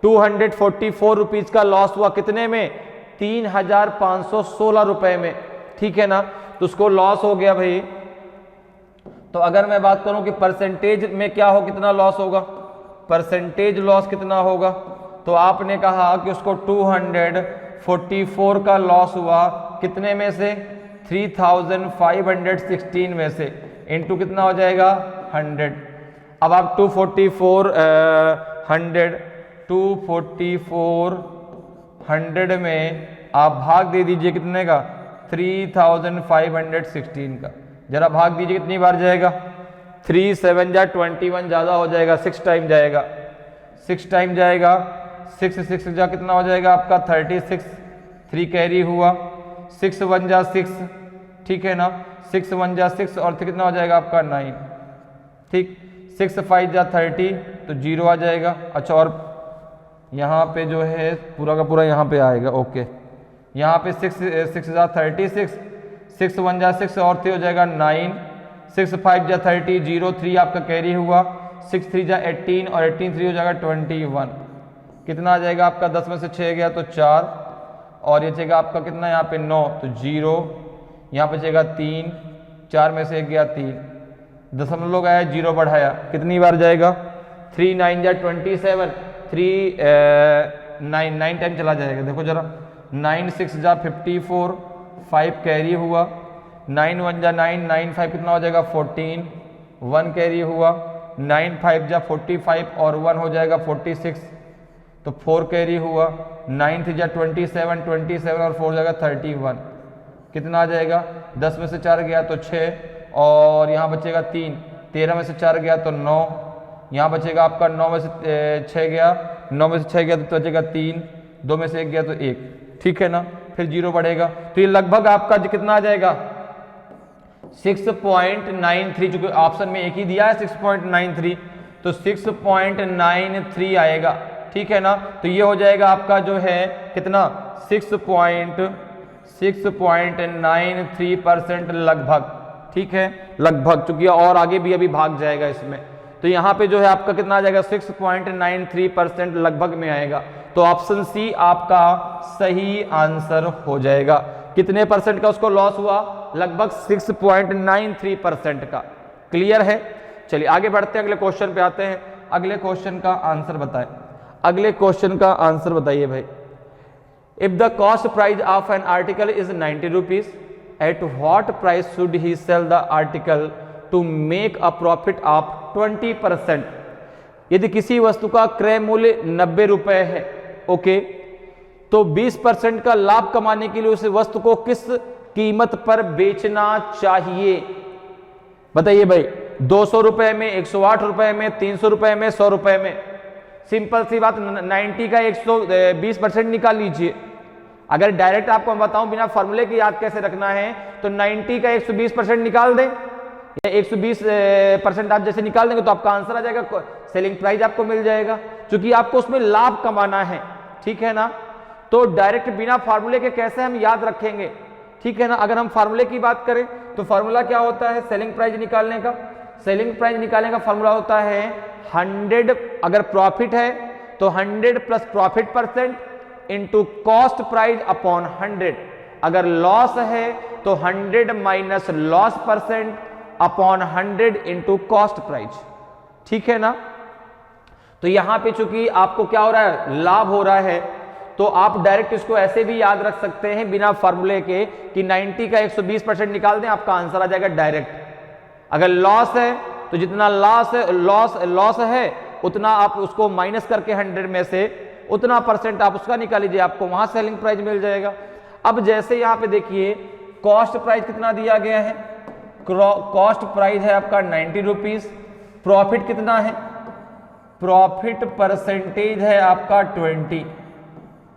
244 रुपीज का लॉस हुआ कितने में? 3516 रुपए में। ठीक है ना, तो उसको लॉस हो गया भाई। तो अगर मैं बात करूं कि परसेंटेज में क्या हो, कितना लॉस होगा, परसेंटेज लॉस कितना होगा, तो आपने कहा कि उसको 244 का लॉस हुआ कितने में से? 3516 में से, इनटू कितना हो जाएगा? 100। अब आप 244 में आप भाग दे दीजिए कितने का? 3516 का। जरा भाग दीजिए, कितनी बार जाएगा? 3 7 जा 21, ज़्यादा हो जाएगा, 6 टाइम जाएगा, 6 टाइम जाएगा। 6 6 जा कितना हो जाएगा आपका? 36। 3 कैरी हुआ, 6 1 जा 6, ठीक है ना, 6 1 जा 6 और कितना हो जाएगा आपका? 9। ठीक, 6 5 जा 30 तो 0 आ जाएगा। अच्छा, और यहाँ पे जो है पूरा का पूरा यहाँ पे आएगा। ओके, यहाँ पे 6 6 जा 36, 6 1 जा 6 और 3 हो जाएगा 9, 6 5 जा 30, 0 3 आपका कैरी हुआ, 6 3 जा 18 और 18 3 हो जाएगा 21। कितना आ जाएगा आपका? 10 में से 6 गया तो 4 और ये जाएगा आपका कितना यहाँ पे? 9 तो 0, यहाँ पे जाएगा 3, 4 में से 1 गया 3, दशमलव आया, 0 बढ़ाया, कितनी बार जाएगा? 3 9 जा 27, 3 9 टाइम चला जाएगा। देखो जरा, 9 6 जा 54, 5 कैरी हुआ, 9 1 जा 9, 9 5 कितना हो जाएगा? 14, 1 कैरी हुआ, 9 5 जा 45 और 1 हो जाएगा 46, तो 4 कैरी हुआ, 9 3 जा 27, 27 और 4 हो जाएगा 31। कितना आ जाएगा? 10 में से 4 गया तो 6 और यहाँ बचेगा 3, 13 में से 4 गया तो 9, यहाँ बचेगा आपका 9 में से 6 गया, 9 में से 6 गया तो बचेगा 3, 2 में से 1 गया तो 1। ठीक है ना, फिर 0 बढ़ेगा, तो ये लगभग आपका कितना आ जाएगा? 6.93, चूंकि ऑप्शन में एक ही दिया है 6.93, तो 6.93 आएगा। ठीक है ना, तो ये हो जाएगा आपका जो है कितना? 6.93% लगभग। ठीक है, लगभग, चूंकि और आगे भी अभी भाग जाएगा इसमें, तो यहाँ पे जो है आपका कितना आ जाएगा? 6.93% लगभग में आएगा। तो ऑप्शन सी आपका सही आंसर हो जाएगा। कितने परसेंट का उसको लॉस हुआ? लगभग 6.93% का। क्लियर है? चलिए आगे बढ़ते हैं, अगले क्वेश्चन पे आते हैं। अगले क्वेश्चन का आंसर बताएं, अगले क्वेश्चन का आंसर बताइए भाई। If the cost price of an article is 90 rupees, at what price should he sell the article to make a profit of 20%? यदि किसी वस्तु का क्रय मूल्य 90 रुपए है, ओके, तो 20% का लाभ कमाने के लिए उस वस्तु को किस कीमत पर बेचना चाहिए? बताइए भाई। 200 रुपए में, 108 रुपए में, 300 रुपए में, 100 रुपए में। सिंपल सी बात, 90 का 120% निकाल लीजिए। अगर डायरेक्ट आपको मैं बताऊं बिना फॉर्मूले के याद कैसे रखना है, तो 90 का 120% निकाल दें, या 120% आप जैसे निकाल देंगे तो आपका आंसर आ जाएगा, सेलिंग प्राइस आपको मिल जाएगा, क्योंकि आपको उसमें लाभ कमाना है। ठीक है ना, तो डायरेक्ट बिना फार्मूले के कैसे हम याद रखेंगे? ठीक है ना, अगर हम फार्मूले की बात करें तो फार्मूला क्या होता है सेलिंग प्राइस निकालने का? सेलिंग प्राइस निकालने का फार्मूला होता है 100, अगर प्रॉफिट है तो 100 plus profit percent into cost price upon 100, अगर लॉस है तो 100 minus loss percent upon 100 into cost price. ठीक है ना, तो यहां पे चूंकि आपको क्या हो रहा है, लाभ हो रहा है, तो आप डायरेक्ट इसको ऐसे भी याद रख सकते हैं बिना फॉर्मूले के कि 90 का 120% निकाल दें, आपका आंसर आ जाएगा डायरेक्ट। अगर लॉस है तो जितना लॉस है उतना आप उसको माइनस करके 100 में से उतना परसेंट आप उसका निकाल लीजिए, आपको वहां सेलिंग प्राइस मिल जाएगा। अब जैसे यहां पे देखिए कॉस्ट प्राइस कितना दिया गया है, कॉस्ट प्राइस है आपका 90 रुपीज, प्रॉफिट कितना है, प्रॉफिट परसेंटेज है आपका 20,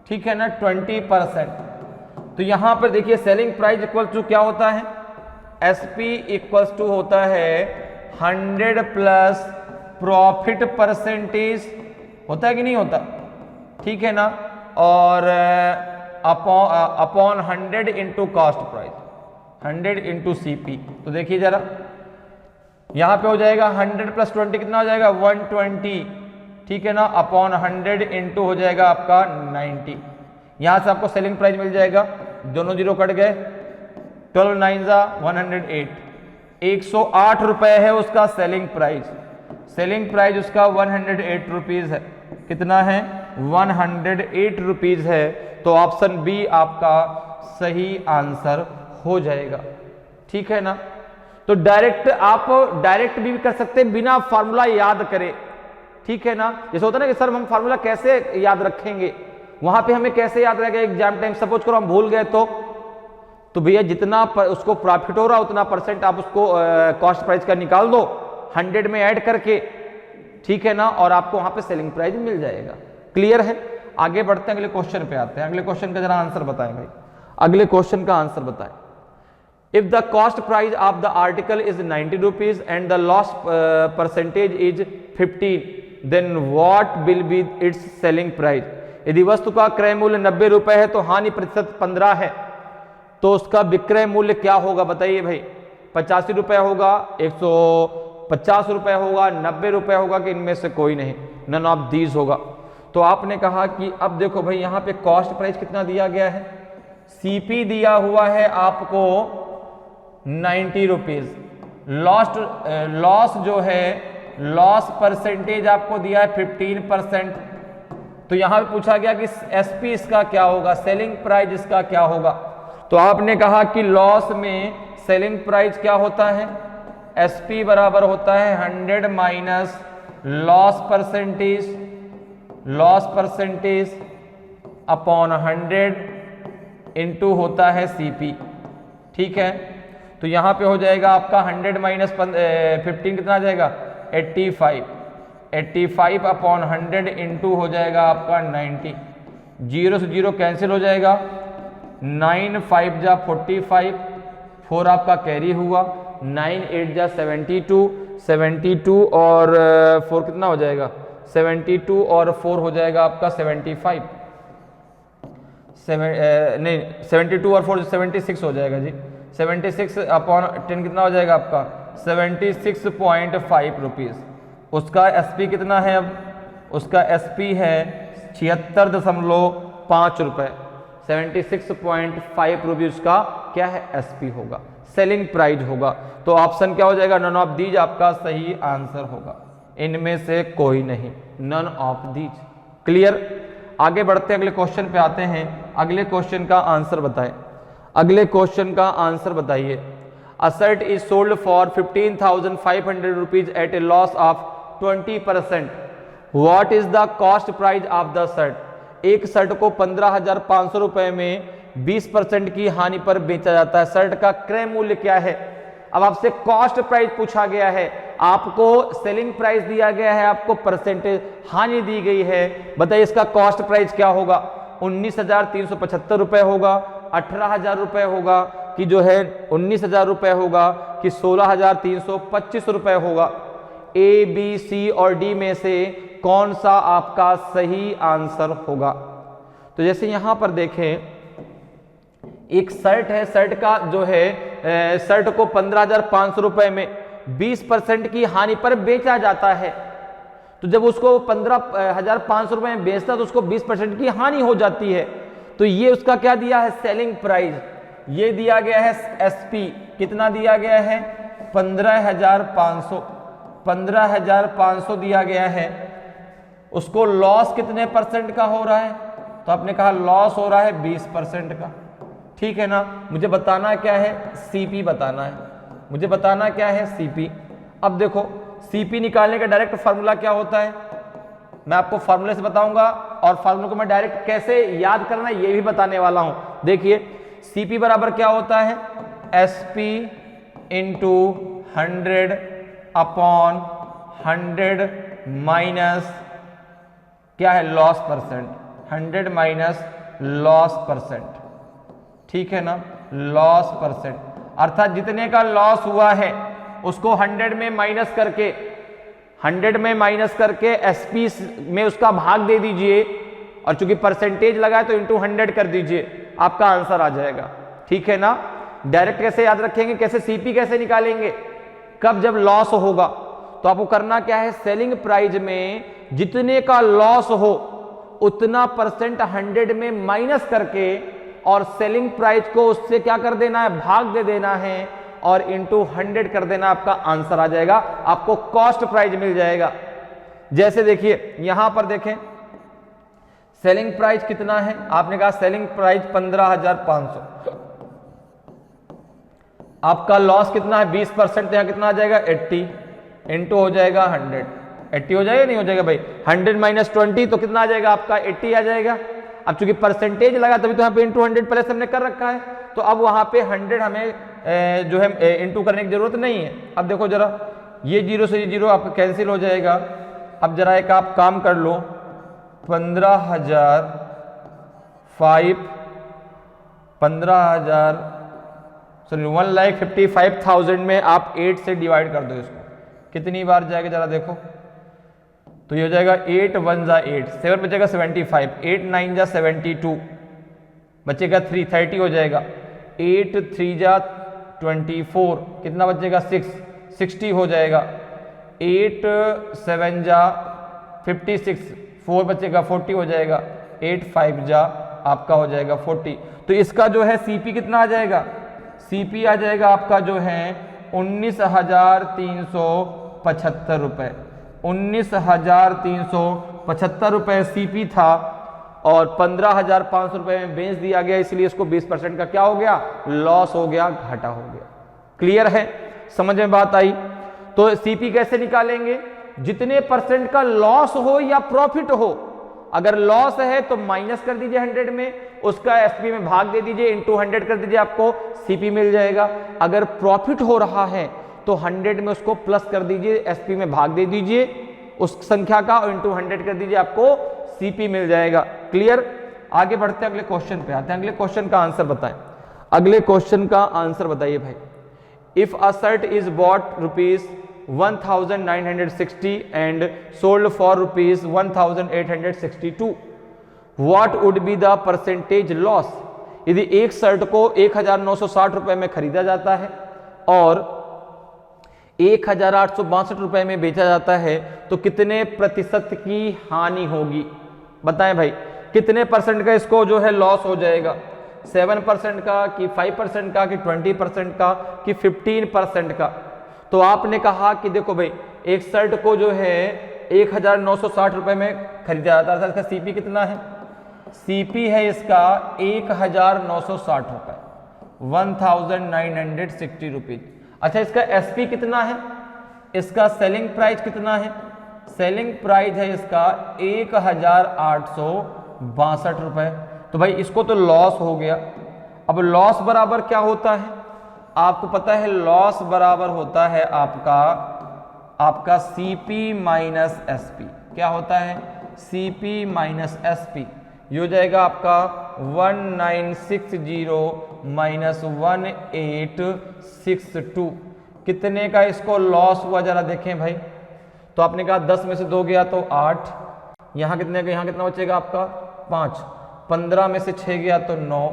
ठीक है ना, 20%। तो यहां पर देखिए सेलिंग प्राइस इक्वल टू क्या होता है, एसपी इक्वल्स टू होता है 100 प्लस प्रॉफिट परसेंटेज, होता है कि नहीं होता, ठीक है ना, और upon 100 into cost price, 100 into CP. तो देखिए जरा यहां पे हो जाएगा 100 प्लस 20 कितना हो जाएगा 120, ठीक है ना, अपॉन 100 इंटू हो जाएगा आपका 90। यहां से आपको सेलिंग प्राइस मिल जाएगा, दोनों जीरो कट गए, 12 9 108, 108 रुपए है उसका सेलिंग प्राइस, सेलिंग प्राइस उसका 108 रुपीज है, कितना है 108 रुपीज है। तो ऑप्शन बी आपका सही आंसर हो जाएगा, ठीक है ना। तो आप डायरेक्ट भी कर सकते हैं बिना फार्मूला याद करे, ठीक है ना। जैसे होता है ना कि सर हम फार्मूला कैसे याद रखेंगे, वहां पे हमें कैसे याद रहेगा एग्जाम टाइम, सपोज करो हम भूल गए तो भैया जितना उसको प्रॉफिट हो रहा उतना परसेंट आप उसको कॉस्ट प्राइस का निकाल दो 100 में ऐड करके, ठीक है ना, और आपको वहां पे सेलिंग प्राइस मिल जाएगा। क्लियर है। आगे बढ़ते हैं, अगले क्वेश्चन पे आते हैं। अगले क्वेश्चन का जरा आंसर बताएं भाई, अगले क्वेश्चन का आंसर बताएं। If the cost price of the article is 90 rupees and the loss percentage is 15, then what will be its selling price. यदि वस्तु का क्रय मूल्य 90 रुपए है तो हानि प्रतिशत 15 है, तो उसका विक्रय मूल्य क्या होगा बताइए भाई। 85 रुपए होगा, 150 रुपए होगा, 90 रुपए होगा, कि इनमें से कोई नहीं, नन ऑफ दीज होगा। तो आपने कहा कि अब देखो भाई यहाँ पे कॉस्ट प्राइस कितना दिया गया है, सीपी दिया हुआ है आपको 90 रुपीज, लॉस जो है लॉस परसेंटेज आपको दिया है 15%। तो यहां पे पूछा गया कि एसपी इसका क्या होगा, सेलिंग प्राइस इसका क्या होगा। तो आपने कहा कि लॉस में सेलिंग प्राइस क्या होता है, एसपी बराबर होता है 100 minus loss percentage upon 100 into होता है सीपी, ठीक है। तो यहां पे हो जाएगा आपका 100 माइनस 15 कितना आ जाएगा 85 अपॉन 100 इंटू हो जाएगा आपका 90, 0 से 0 कैंसिल हो जाएगा, 9 5 जा 45, 4 आपका कैरी हुआ, 9 8 जा 72 और 4 कितना हो जाएगा 72 और 4 हो जाएगा आपका 75, नहीं 72 और 4 76 हो जाएगा जी, 76 अपॉन 10 कितना हो जाएगा आपका 76.5 रुपीज़। उसका एसपी कितना है, अब उसका एसपी है 76.5 रुपए, 76.5 रुपीज़ का क्या है एसपी होगा, सेलिंग प्राइस होगा। तो ऑप्शन क्या हो जाएगा, नन ऑफ दीज आपका सही आंसर होगा, इनमें से कोई नहीं, नन ऑफ दीज। क्लियर। आगे बढ़ते हैं, अगले क्वेश्चन पे आते हैं। अगले क्वेश्चन का आंसर बताएं, अगले क्वेश्चन का आंसर बताइए। A shirt is sold for 15,500 rupees at a loss of 20%, what is the cost price of the shirt. एक शर्ट को 15,500 रुपए में 20% की हानि पर बेचा जाता है, शर्ट का क्रय मूल्य क्या है। अब आपसे कॉस्ट प्राइस पूछा गया है, आपको सेलिंग प्राइस दिया गया है, आपको परसेंटेज हानि दी गई है, बताइए इसका कॉस्ट प्राइस क्या होगा। 19,375 रुपए होगा, 18,000 रुपए होगा, कि जो है 19,000 रुपए होगा, कि 16,325 रुपए होगा। ए बी सी और डी में से कौन सा आपका सही आंसर होगा। तो जैसे यहां पर देखें, एक शर्ट है, शर्ट का जो है शर्ट को 15,500 रुपए में 20% की हानि पर बेचा जाता है। तो जब उसको 15,500 रुपए में बेचता है तो उसको 20% की हानि हो जाती है। तो ये उसका क्या दिया है, सेलिंग प्राइस। ये दिया गया है एसपी, कितना दिया गया है 15,500 दिया गया है। उसको लॉस कितने परसेंट का हो रहा है, तो आपने कहा लॉस हो रहा है 20% का, ठीक है ना। मुझे बताना क्या है, सीपी बताना है, मुझे बताना क्या है सीपी। अब देखो सीपी निकालने का डायरेक्ट फार्मूला क्या होता है, मैं आपको फार्मूले से बताऊंगा और फार्मूले को मैं डायरेक्ट कैसे याद करना है ये भी बताने वाला हूं। देखिए सीपी बराबर क्या होता है, एसपी इंटू 100 अपॉन 100 माइनस क्या है, loss percent, 100 minus loss percent, ठीक है ना, लॉस परसेंट, अर्थात जितने का लॉस हुआ है उसको 100 में माइनस करके 100 में माइनस करके एसपी में उसका भाग दे दीजिए और चूंकि परसेंटेज लगा है तो इंटू 100 कर दीजिए, आपका आंसर आ जाएगा, ठीक है ना। डायरेक्ट कैसे याद रखेंगे, कैसे सीपी कैसे निकालेंगे, कब जब लॉस होगा तो आपको करना क्या है, सेलिंग प्राइस में जितने का लॉस हो उतना परसेंट 100 में माइनस करके और सेलिंग प्राइस को उससे क्या कर देना है, भाग दे देना है और इंटू 100 कर देना, आपका आंसर आ जाएगा, आपको कॉस्ट प्राइस मिल जाएगा। जैसे देखिए यहां पर देखें सेलिंग प्राइस कितना है, आपने कहा सेलिंग प्राइस 15,500, आपका लॉस कितना है 20%, यहां कितना आ जाएगा 80 इंटू हो जाएगा 100, 80 हो जाएगा नहीं हो जाएगा भाई, 100 माइनस 20 तो कितना आ जाएगा आपका 80 आ जाएगा। अब चूंकि परसेंटेज लगा तभी तो यहाँ पे इंटू 100 पहले से हमने कर रखा है, तो अब वहां पे 100 हमें जो है इंटू करने की जरूरत नहीं है। अब देखो जरा ये 0 से ये 0 आपका कैंसिल हो जाएगा। अब जरा एक आप काम कर लो, 1,55,000 में आप 8 से डिवाइड कर दो इसको, कितनी बार जाएगा जरा देखो, तो ये हो जाएगा 8 1 जा 8, 7 बचेगा 75, 8 9 जा 72, बचेगा 3 30 हो जाएगा, 8 3 जा 24, कितना बचेगा 6 60 हो जाएगा, 8 7 जा 56, 4 बचेगा 40 हो जाएगा, 8 5 जा आपका हो जाएगा 40। तो इसका जो है सीपी कितना आ जाएगा, सीपी आ जाएगा आपका जो है 19,375 रुपए, 19,375 रुपए सीपी था और 15,500 रुपए में बेच दिया गया, इसलिए इसको 20% का क्या हो गया, लॉस हो गया, घाटा हो गया। क्लियर है, समझ में बात आई। तो सीपी कैसे निकालेंगे, जितने परसेंट का लॉस हो या प्रॉफिट हो, अगर लॉस है तो माइनस कर दीजिए 100 में, उसका एसपी में भाग दे दीजिए, इंटू 100 कर दीजिए, आपको सीपी मिल जाएगा। अगर प्रॉफिट हो रहा है तो 100 में उसको प्लस कर दीजिए, एसपी में भाग दे दीजिए उस संख्या का और इंटू 100 कर दीजिए, आपको सीपी मिल जाएगा। क्लियर, आगे बढ़ते हैं, अगले क्वेश्चन पे आते हैं। अगले क्वेश्चन का आंसर बताएं, अगले क्वेश्चन का आंसर बताइए भाई। If a shirt is bought ₹1,960 and sold for ₹1,862, what would be the percentage loss. यदि एक शर्ट को 1,960 रुपए में खरीदा जाता है और 1,862 रुपए में बेचा जाता है तो कितने प्रतिशत की हानि होगी, बताएं भाई, कितने परसेंट का इसको जो है लॉस हो जाएगा, 7% का कि 5% का कि 20% का कि 15% का। तो आपने कहा कि देखो भाई एक शर्ट को जो है 1,960 रुपए में खरीदा जाता है, इसका सीपी कितना है, सीपी है इसका 1,960 रुपए, 1,960 रुपीज। अच्छा इसका एसपी कितना है, इसका सेलिंग प्राइस कितना है, सेलिंग प्राइस है इसका 1,862 रुपए। तो भाई इसको तो लॉस हो गया। अब लॉस बराबर क्या होता है, आपको पता है लॉस बराबर होता है आपका सीपी माइनस एसपी। क्या होता है, सीपी माइनस एसपी। ये हो जाएगा आपका 1960 माइनस 1862। कितने का इसको लॉस हुआ जरा देखें भाई। तो आपने कहा 10 में से 2 गया तो 8, यहाँ कितने का, यहाँ कितना बचेगा आपका 5, 15 में से 6 गया तो 9,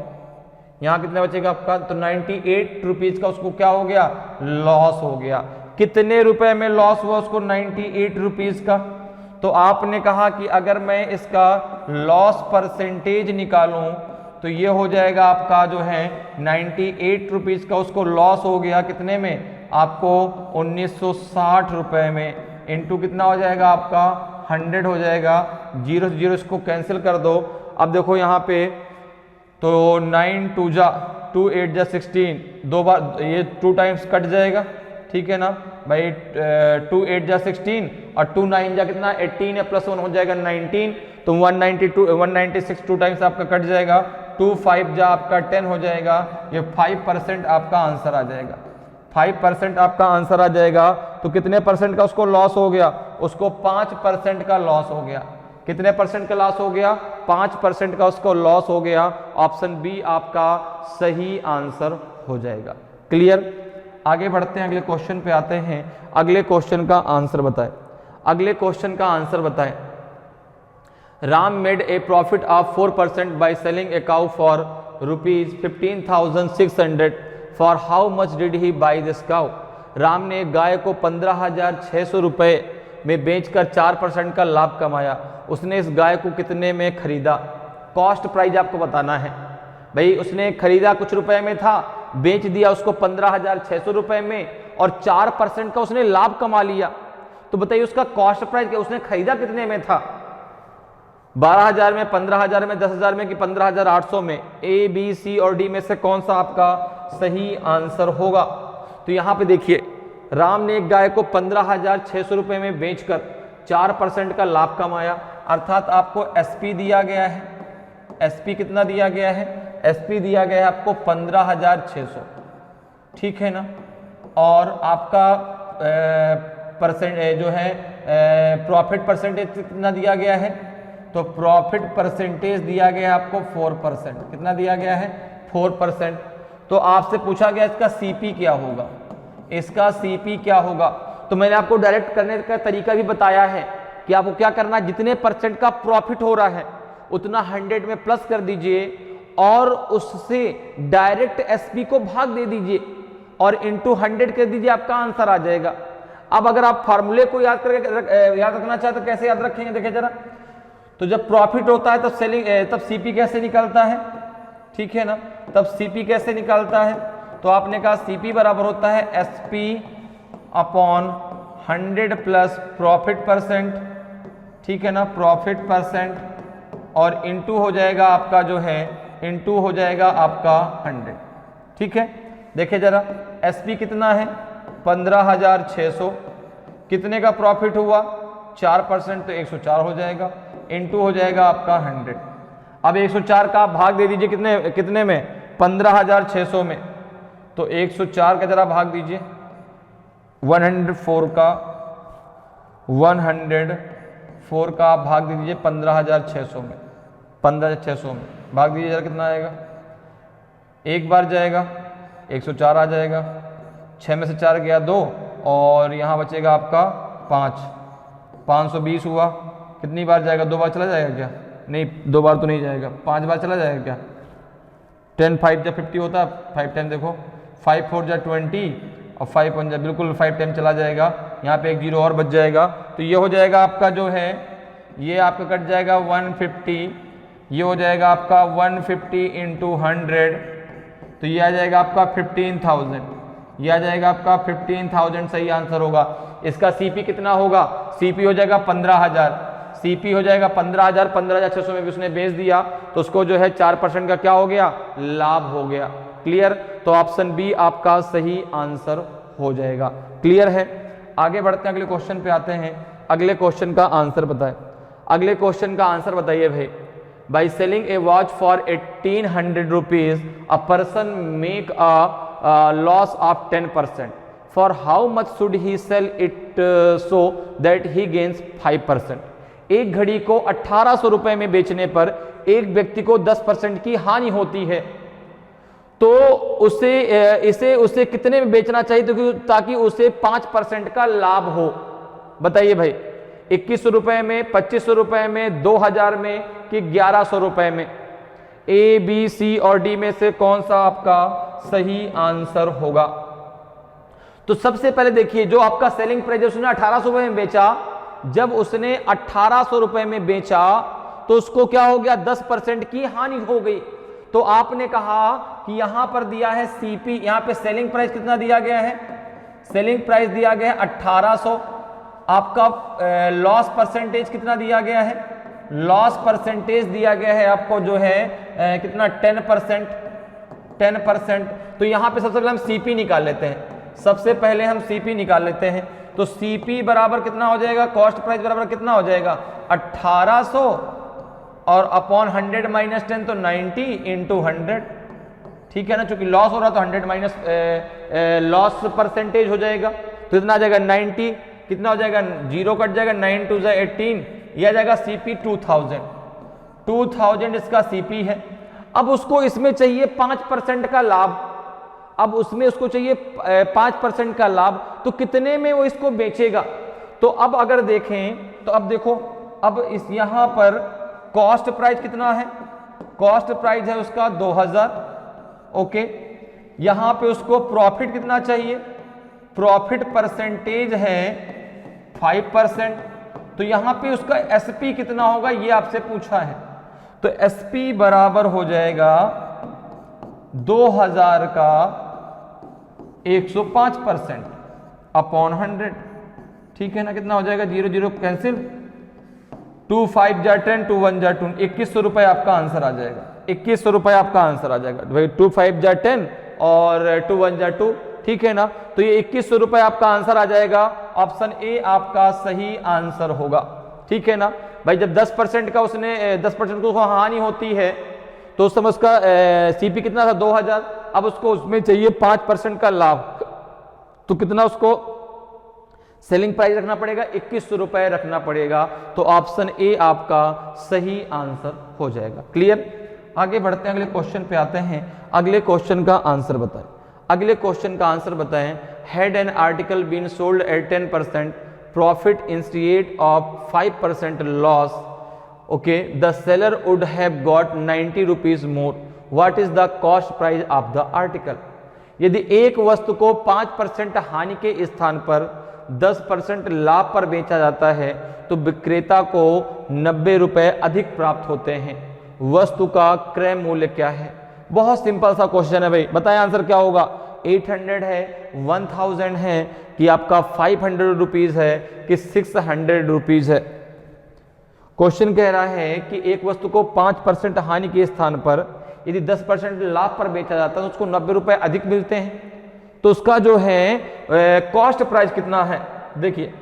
यहाँ कितना बचेगा आपका, तो 98 रुपीज का उसको क्या हो गया, लॉस हो गया। कितने रुपए में लॉस हुआ उसको, 98 रुपीज का। तो आपने कहा कि अगर मैं इसका लॉस परसेंटेज निकालूं तो ये हो जाएगा आपका जो है 98 रुपीज का उसको लॉस हो गया, कितने में, आपको 1960 रुपए में, इंटू कितना हो जाएगा आपका 100 हो जाएगा, 0 से 0 इसको कैंसिल कर दो। अब देखो यहाँ पे तो 9 2 जा 2 8 जा 16, 2 बार ये 2 टाइम्स कट जाएगा, ठीक है ना भाई। 2 8 जा 16 और 2 9 जा कितना 18 है, प्लस 1 हो जाएगा 19, तो 196 2 टाइम्स आपका कट जाएगा। 2 5 जा आपका 10 हो जाएगा। ये 5% आपका आंसर आ जाएगा। 5% आपका आंसर आ जाएगा। तो कितने परसेंट का उसको लॉस हो गया? उसको 5% का लॉस हो गया। कितने परसेंट का लॉस हो गया? 5% का उसको लॉस हो गया। ऑप्शन बी आपका सही आंसर हो जाएगा। क्लियर? आगे बढ़ते हैं, अगले क्वेश्चन पे आते हैं। अगले क्वेश्चन का आंसर बताएं। अगले क्वेश्चन का आंसर बताएं। Ram made a profit of 4% by selling a cow for ₹15,600। For how much did he by this cow? Ram ने गाय को 15,600 रुपये में बेचकर 4% का लाभ कमाया। उसने इस गाय को कितने में खरीदा? कॉस्ट प्राइस आपको बताना है भाई। उसने खरीदा कुछ रुपए में था, बेच दिया उसको 15,600 रुपए में, और 4% का उसने लाभ कमा लिया। तो बताइए उसका कॉस्ट प्राइस क्या? उसने खरीदा कितने में था? 12,000 में, 15,000 में, 10,000 में कि 15,800 में? ए, बी, सी और डी में से कौन सा आपका सही आंसर होगा? तो यहां पे देखिए, राम ने एक गाय को 15,600 रुपए में बेचकर 4% का लाभ कमाया, अर्थात आपको एसपी दिया गया है। एसपी कितना दिया गया है? एसपी दिया गया है आपको 15,600, ठीक है ना। और आपका परसेंट जो है प्रॉफिट परसेंटेज कितना दिया गया है? तो प्रॉफिट परसेंटेज दिया गया है आपको 4%। कितना दिया गया है? 4%। तो आपसे पूछा गया इसका सीपी क्या होगा? इसका सीपी क्या होगा? तो मैंने आपको डायरेक्ट करने का तरीका भी बताया है कि आपको क्या करना है, जितने परसेंट का प्रॉफिट हो रहा है उतना 100 में प्लस कर दीजिए और उससे डायरेक्ट एसपी को भाग दे दीजिए और इंटू 100 कर दीजिए, आपका आंसर आ जाएगा। अब अगर आप फार्मूले को याद रखना चाहते तो कैसे याद रखेंगे? देखिए जरा, तो जब प्रॉफिट होता है तब सीपी कैसे निकलता है, ठीक है ना। तब सीपी कैसे निकलता है? तो आपने कहा सीपी बराबर होता है SP upon 100 plus profit percent, ठीक है ना, प्रॉफिट परसेंट, और इंटू हो जाएगा आपका जो है, इंटू हो जाएगा आपका 100, ठीक है। देखिए जरा, एसपी कितना है? 15,600। कितने का प्रॉफिट हुआ? 4%, तो 104 हो जाएगा, इंटू हो जाएगा आपका 100। अब 104 का आप भाग दे दीजिए कितने में? 15,600 में। तो 104 का जरा भाग दीजिए 104 का, 104 का आप भाग दे दीजिए 15,600 में। 15,600 में भाग दीजिए जरा, कितना आएगा? एक बार जाएगा 104 आ जाएगा, 6 में से 4 गया 2, और यहाँ बचेगा आपका 5, 520 हुआ। कितनी बार जाएगा? 2 बार चला जाएगा क्या? नहीं, 2 बार तो नहीं जाएगा, 5 बार चला जाएगा क्या? 10 5 जा 50 होता है, 5 टाइम देखो, 5 4 जा 20 और 5 1 जा, बिल्कुल 5 टाइम चला जाएगा। यहाँ पे एक 0 और बच जाएगा, तो ये हो जाएगा आपका जो है, ये आपका कट जाएगा 150, ये हो जाएगा आपका 150 इंटू 100, तो ये आ जाएगा आपका 15,000, ये आ जाएगा आपका 15,000 सही आंसर होगा। इसका सीपी कितना होगा? सीपी हो जाएगा 15,000, सीपी हो जाएगा 15,000। 15,600 में भी उसने बेच दिया तो उसको जो है 4% का क्या हो गया? लाभ हो गया। क्लियर? तो ऑप्शन बी आपका सही आंसर हो जाएगा। क्लियर है? आगे बढ़ते हैं, अगले क्वेश्चन पे आते हैं। अगले क्वेश्चन का आंसर बताएं। अगले क्वेश्चन का आंसर बताइए भाई। By selling a watch for 1,800 rupees a person make a loss of 10%। For how much should he sell it so that he gains 5%। एक घड़ी को 1,800 रुपए में बेचने पर एक व्यक्ति को 10% की हानि होती है, तो उसे कितने में बेचना चाहिए ताकि उसे 5% का लाभ हो? बताइए भाई, 2100 रुपए में, 2500 रुपए में, 2000 में कि 1100 रुपए में? ए, बी, सी और डी में से कौन सा आपका सही आंसर होगा? तो सबसे पहले देखिए, जो आपका सेलिंग प्राइस उसने 1,800 रुपए में बेचा, जब उसने 1,800 रुपए में बेचा तो उसको क्या हो गया? 10% की हानि हो गई। तो आपने कहा कि यहां पर दिया है सीपी, यहां पे सेलिंग प्राइस कितना दिया गया है? सेलिंग प्राइस दिया गया है 1,800। आपका लॉस परसेंटेज कितना दिया गया है? लॉस परसेंटेज दिया गया है आपको जो है कितना? 10%। तो यहां पे सबसे पहले हम सीपी निकाल लेते हैं। सबसे पहले हम सीपी निकाल लेते हैं। तो सीपी बराबर कितना हो जाएगा, कॉस्ट प्राइस बराबर कितना हो जाएगा 1800 और अपॉन 100 माइनस 10 तो 90 इंटू 100, ठीक है ना, चूंकि लॉस हो रहा तो 100 माइनस लॉस परसेंटेज हो जाएगा, तो इतना आ जाएगा 90, कितना हो जाएगा 0 कट जाएगा, 9 2 18, यह आ जाएगा सीपी 2000 इसका सीपी है। अब उसको इसमें चाहिए 5% का लाभ, अब उसमें उसको चाहिए 5% का लाभ, तो कितने में वो इसको बेचेगा। तो अब अगर देखें तो अब देखो, अब इस यहां पर कॉस्ट प्राइस कितना है, कॉस्ट प्राइस है उसका 2000, ओके। यहां पे उसको प्रॉफिट कितना चाहिए, प्रॉफिट परसेंटेज है 5%, तो यहां पे उसका एसपी कितना होगा ये आपसे पूछा है। तो एसपी बराबर हो जाएगा 2000 का 105% अपॉन 100, ठीक है ना, कितना हो जाएगा 0 0 कैंसिल, 2 5 जा 10, 2 1 जा 2, 2100 रुपए आपका आंसर आ जाएगा, 2100 रुपए आपका आंसर आ जाएगा भाई, 2 5 जा 10 और 2 1 जा 2, ठीक है ना। तो ये 2100 रुपए आपका आंसर आ जाएगा, ऑप्शन ए आपका सही आंसर होगा, ठीक है ना भाई। जब 10% का उसने 10% को हानि होती है तो उस समय उसका सीपी कितना था 2000, अब उसको उसमें चाहिए 5% का लाभ, तो कितना उसको सेलिंग प्राइस रखना पड़ेगा 2100 रुपए रखना पड़ेगा, तो ऑप्शन ए आपका सही आंसर हो जाएगा। क्लियर, आगे बढ़ते हैं, अगले क्वेश्चन पे आते हैं। अगले क्वेश्चन का आंसर बताएं, अगले क्वेश्चन का आंसर बताएं। Had an article been sold at 10% profit instead of 5% loss, okay, the seller would have got 90 rupees more, what is the cost price of the article. यदि एक वस्तु को 5% हानि के स्थान पर 10% लाभ पर बेचा जाता है तो विक्रेता को 90 रुपए अधिक प्राप्त होते हैं, वस्तु का क्रय मूल्य क्या है। बहुत सिंपल सा क्वेश्चन है भाई, बताएं आंसर क्या होगा। 800 है, 1000 है, कि आपका 500 रुपीज है, कि 600 रुपीज है। क्वेश्चन कह रहा है कि एक वस्तु को 5% हानि के स्थान पर यदि 10% लाभ पर बेचा जाता है तो उसको 90 रुपए अधिक मिलते हैं, तो उसका जो है कॉस्ट प्राइस कितना है। देखिए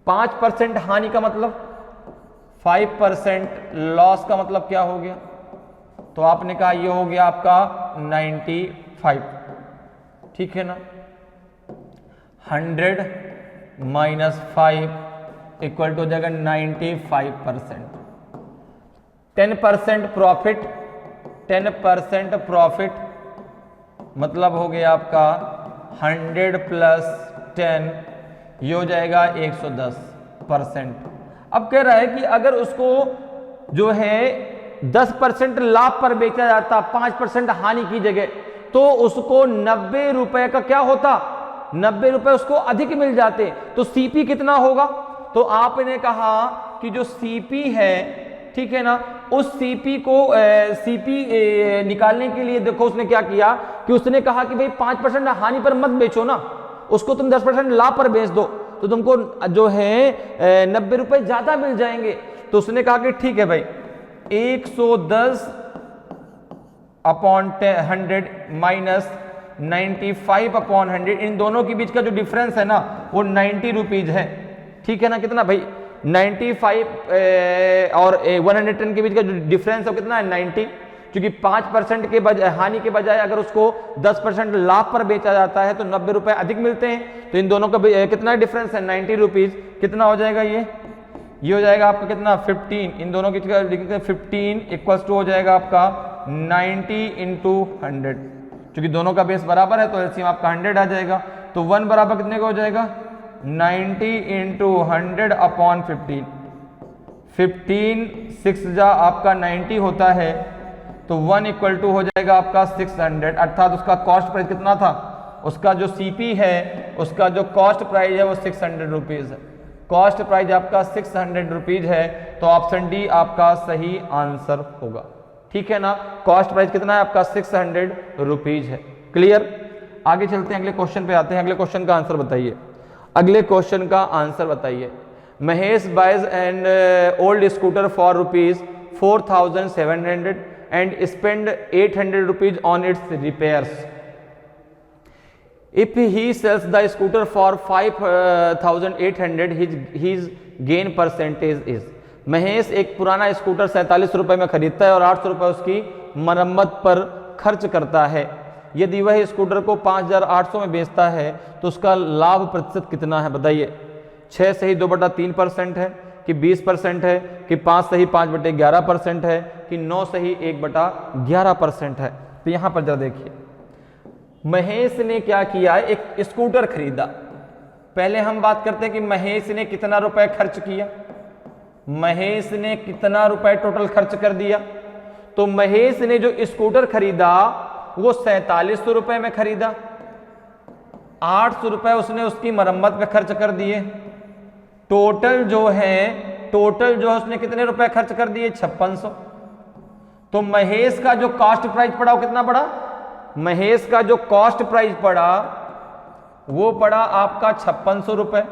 5% हानि का मतलब 5% लॉस का मतलब क्या हो गया, तो आपने कहा ये हो गया आपका 95, ठीक है ना। 100 माइनस 5 इक्वल टू हो जाएगा 95%। 10% प्रॉफिट, 10% प्रॉफिट मतलब हो गया आपका 100 प्लस 10, ये हो जाएगा 110%। अब कह रहा है कि अगर उसको जो है 10% लाभ पर बेचा जाता 5% हानि की जगह, तो उसको 90 रुपए का क्या होता, 90 रुपए उसको अधिक मिल जाते, तो सीपी कितना होगा। तो आपने कहा कि जो सीपी है, ठीक है ना, उस सीपी को सीपी निकालने के लिए देखो उसने क्या किया कि उसने कहा कि भाई 5% हानि पर मत बेचो ना, उसको तुम 10% लाभ पर बेच दो तो तुमको जो है 90 रुपए ज्यादा मिल जाएंगे। तो उसने कहा कि ठीक है भाई 110 अपॉन 100 माइनस 95 अपॉन 100, इन दोनों के बीच का जो डिफरेंस है ना वो 90 रुपीज है, ठीक है ना। कितना भाई 95 और 110 के बीच का जो डिफरेंस है वो कितना है 90, क्योंकि 5% के बजाय हानि के बजाय अगर उसको 10% लाभ पर बेचा जाता है तो 90 रुपए अधिक मिलते हैं, तो इन दोनों का कितना डिफरेंस है 90 रुपीज। कितना हो जाएगा ये हो जाएगा आपका कितना 15, इन दोनों की 15 इक्वल्स टू हो जाएगा आपका 90 इंटू 100, क्योंकि दोनों का बेस बराबर है तो एलसीएम आपका 100 आ जाएगा। तो 1 बराबर कितने का हो जाएगा 90 इंटू 100 अपॉन 15 6 जा आपका 90 होता है, तो 1 इक्वल टू हो जाएगा आपका 600, अर्थात उसका कॉस्ट प्राइस कितना था, उसका जो सीपी है उसका जो कॉस्ट प्राइस है वो 600 रुपीज है, कॉस्ट प्राइस आपका 600 रुपीज है, तो ऑप्शन डी आपका सही आंसर होगा, ठीक है ना। कॉस्ट प्राइस कितना है आपका 600 रुपीज है। क्लियर, आगे चलते हैं, अगले क्वेश्चन पे आते हैं। अगले क्वेश्चन का आंसर बताइए, अगले क्वेश्चन का आंसर बताइए। Mahesh buys an old scooter for ₹4700 and spend 800 rupees on its repairs. If he sells the scooter for 5800 his gain percentage is. Mahesh एक पुराना स्कूटर 47 रुपए में खरीदता है और 800 रुपए उसकी मरम्मत पर खर्च करता है। यदि वह स्कूटर को 5800 में बेचता है तो उसका लाभ प्रतिशत कितना है, बताइए। 6 सही 2/3% है कि 20% है कि 5 सही 5/11% है कि 9 सही 1/11% है। तो यहां पर जरा देखिए, महेश ने क्या किया, एक स्कूटर खरीदा। पहले हम बात करते हैं कि महेश ने कितना रुपए खर्च किया। महेश ने कितना रुपए टोटल खर्च कर दिया। तो महेश ने जो स्कूटर खरीदा वो 4700 रुपए में खरीदा, 800 रुपए उसने उसकी मरम्मत पे खर्च कर दिए। टोटल जो है उसने कितने रुपए खर्च कर दिए, 5600। तो महेश का जो कॉस्ट प्राइस पड़ा वो कितना पड़ा, महेश का जो कॉस्ट प्राइस पड़ा वो पड़ा आपका 5600 रुपए।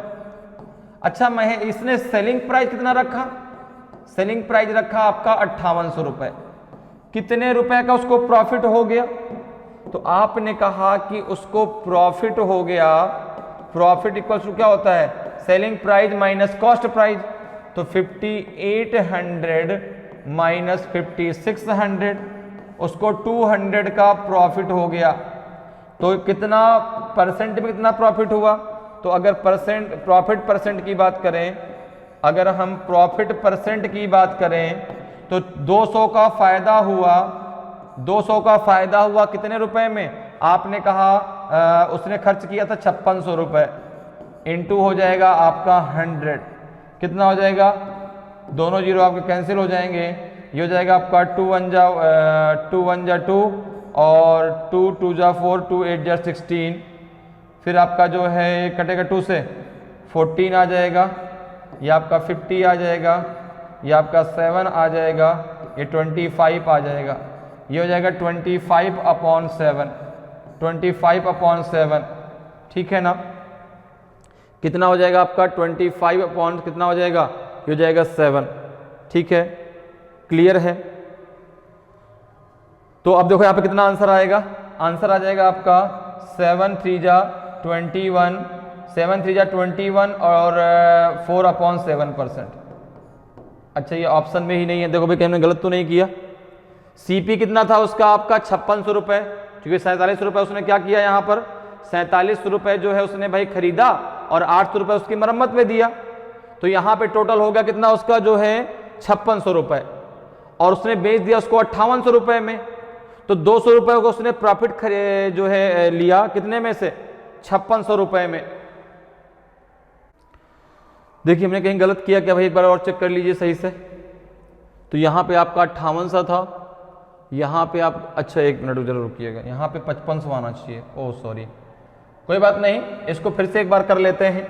अच्छा, इसने सेलिंग प्राइस कितना रखा, सेलिंग प्राइस रखा आपका 5800 रुपए। कितने रुपए का उसको प्रॉफिट हो गया, तो आपने कहा कि उसको प्रॉफिट हो गया। प्रॉफिट इक्वल टू क्या होता है, selling price minus cost price. तो 5800 माइनस 5600, उसको 200 का प्रॉफिट हो गया। तो कितना परसेंट में कितना प्रॉफिट हुआ, तो अगर प्रॉफिट परसेंट की बात करें, अगर हम प्रॉफिट परसेंट की बात करें तो 200 का फायदा हुआ। 200 का फायदा हुआ कितने रुपए में, आपने कहा उसने खर्च किया था 5600 रुपए, इनटू हो जाएगा आपका 100। कितना हो जाएगा, दोनों जीरो आपके कैंसिल हो जाएंगे। ये हो जाएगा आपका 2 1 जा 2 और 2 2 जा 4, 2 8 जा 16। फिर आपका जो है कटेगा 2 से 14 आ जाएगा, ये आपका 50 आ जाएगा, ये आपका 7 आ जाएगा, ये 25 आ जाएगा। ये हो जाएगा 25/7, 25/7, ठीक है ना। कितना हो जाएगा आपका 25 कितना हो जाएगा, ये हो जाएगा 7, ठीक है, क्लियर है। तो अब देखो यहाँ पे कितना आंसर आएगा, आंसर आ जाएगा आपका 7 3 जा 21, 7 3 जा 21 और 4/7%। अच्छा, ये ऑप्शन में ही नहीं है, देखो भाई हमने गलत तो नहीं किया। सीपी कितना था उसका आपका 5600 रुपए, क्योंकि 47 रुपए उसने क्या किया, यहाँ पर 47 रुपए जो है उसने भाई खरीदा और 800 रुपए उसकी मरम्मत में दिया। तो यहाँ पे टोटल हो गया कितना उसका जो है 5600 रुपए, और उसने बेच दिया उसको 5800 रुपए में। तो 200 रुपए को उसने प्रॉफिट जो है लिया, कितने में से, 5600 रुपए में। देखिए हमने कहीं गलत किया क्या भाई, एक बार और चेक कर लीजिए सही से। तो यहाँ पे आपका 5800 था, यहाँ पे आप, अच्छा एक मिनट जरूर रुकिएगा, यहाँ पे 5500 आना चाहिए। ओह सॉरी, कोई बात नहीं, इसको फिर से एक बार कर लेते हैं।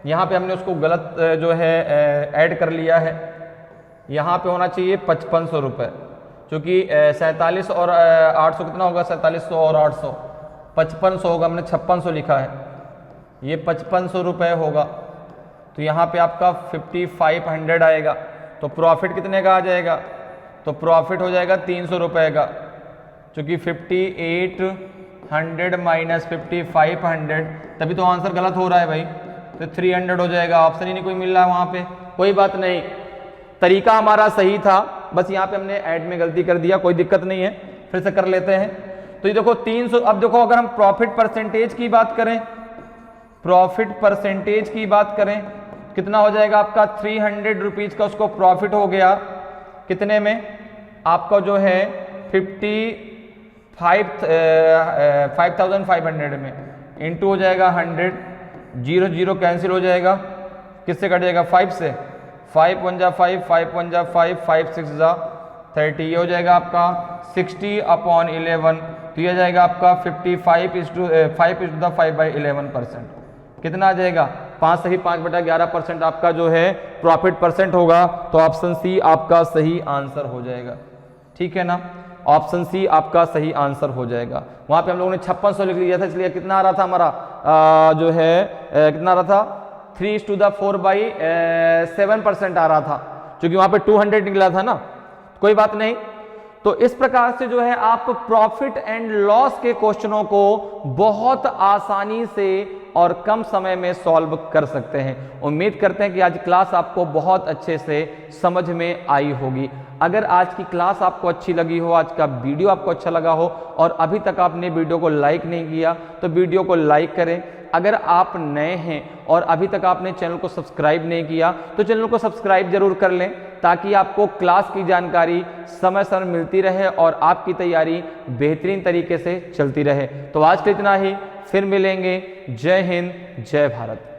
यहाँ पे हमने उसको गलत जो है ऐड कर लिया है। यहाँ पे होना चाहिए 5500 रुपये, क्योंकि 47 और 800 कितना होगा, 4700 और 800 5500 होगा, हमने 5600 लिखा है, ये 5500 रुपये होगा। तो यहाँ पे आपका 5500 आएगा। तो प्रॉफिट कितने का आ जाएगा, तो प्रॉफिट हो जाएगा 300 रुपये का, क्योंकि 5800 माइनस 5500, तभी तो आंसर गलत हो रहा है भाई। तो 300 हो जाएगा, ऑप्शन ही नहीं कोई मिल रहा है वहाँ पे। कोई बात नहीं, तरीका हमारा सही था, बस यहाँ पे हमने ऐड में गलती कर दिया, कोई दिक्कत नहीं है, फिर से कर लेते हैं। तो ये देखो 300, अब देखो अगर हम प्रॉफिट परसेंटेज की बात करें, प्रॉफिट परसेंटेज की बात करें, कितना हो जाएगा आपका 300 रुपीज़ का उसको प्रॉफिट हो गया, कितने में, आपका जो है 5500 में, इंटू हो जाएगा 100, 0 0 कैंसिल हो जाएगा, किससे कट जाएगा, 5 से, 5 1 जा 5, 5 1 जा 5, 5 6 जा 30, ये हो जाएगा आपका 60/11। तो ये जाएगा आपका 5/11%। कितना आ जाएगा, 5 सही 5/11% आपका जो है प्रॉफिट परसेंट होगा। तो ऑप्शन सी आपका सही आंसर हो जाएगा, ठीक है ना, ऑप्शन सी आपका सही आंसर हो जाएगा। वहां पे हम लोगों ने 5600 लिख लिया था, इसलिए कितना आ रहा था हमारा जो है कितना आ रहा था, 3/4/7% आ रहा था, क्योंकि वहां पे 200 निकला था ना। कोई बात नहीं, तो इस प्रकार से जो है आप प्रॉफिट एंड लॉस के क्वेश्चनों को बहुत आसानी से और कम समय में सॉल्व कर सकते हैं। उम्मीद करते हैं कि आज क्लास आपको बहुत अच्छे से समझ में आई होगी। अगर आज की क्लास आपको अच्छी लगी हो, आज का वीडियो आपको अच्छा लगा हो और अभी तक आपने वीडियो को लाइक नहीं किया तो वीडियो को लाइक करें। अगर आप नए हैं और अभी तक आपने चैनल को सब्सक्राइब नहीं किया तो चैनल को सब्सक्राइब जरूर कर लें, ताकि आपको क्लास की जानकारी समय समय मिलती रहे और आपकी तैयारी बेहतरीन तरीके से चलती रहे। तो आज के इतना ही, फिर मिलेंगे। जय हिंद, जय भारत।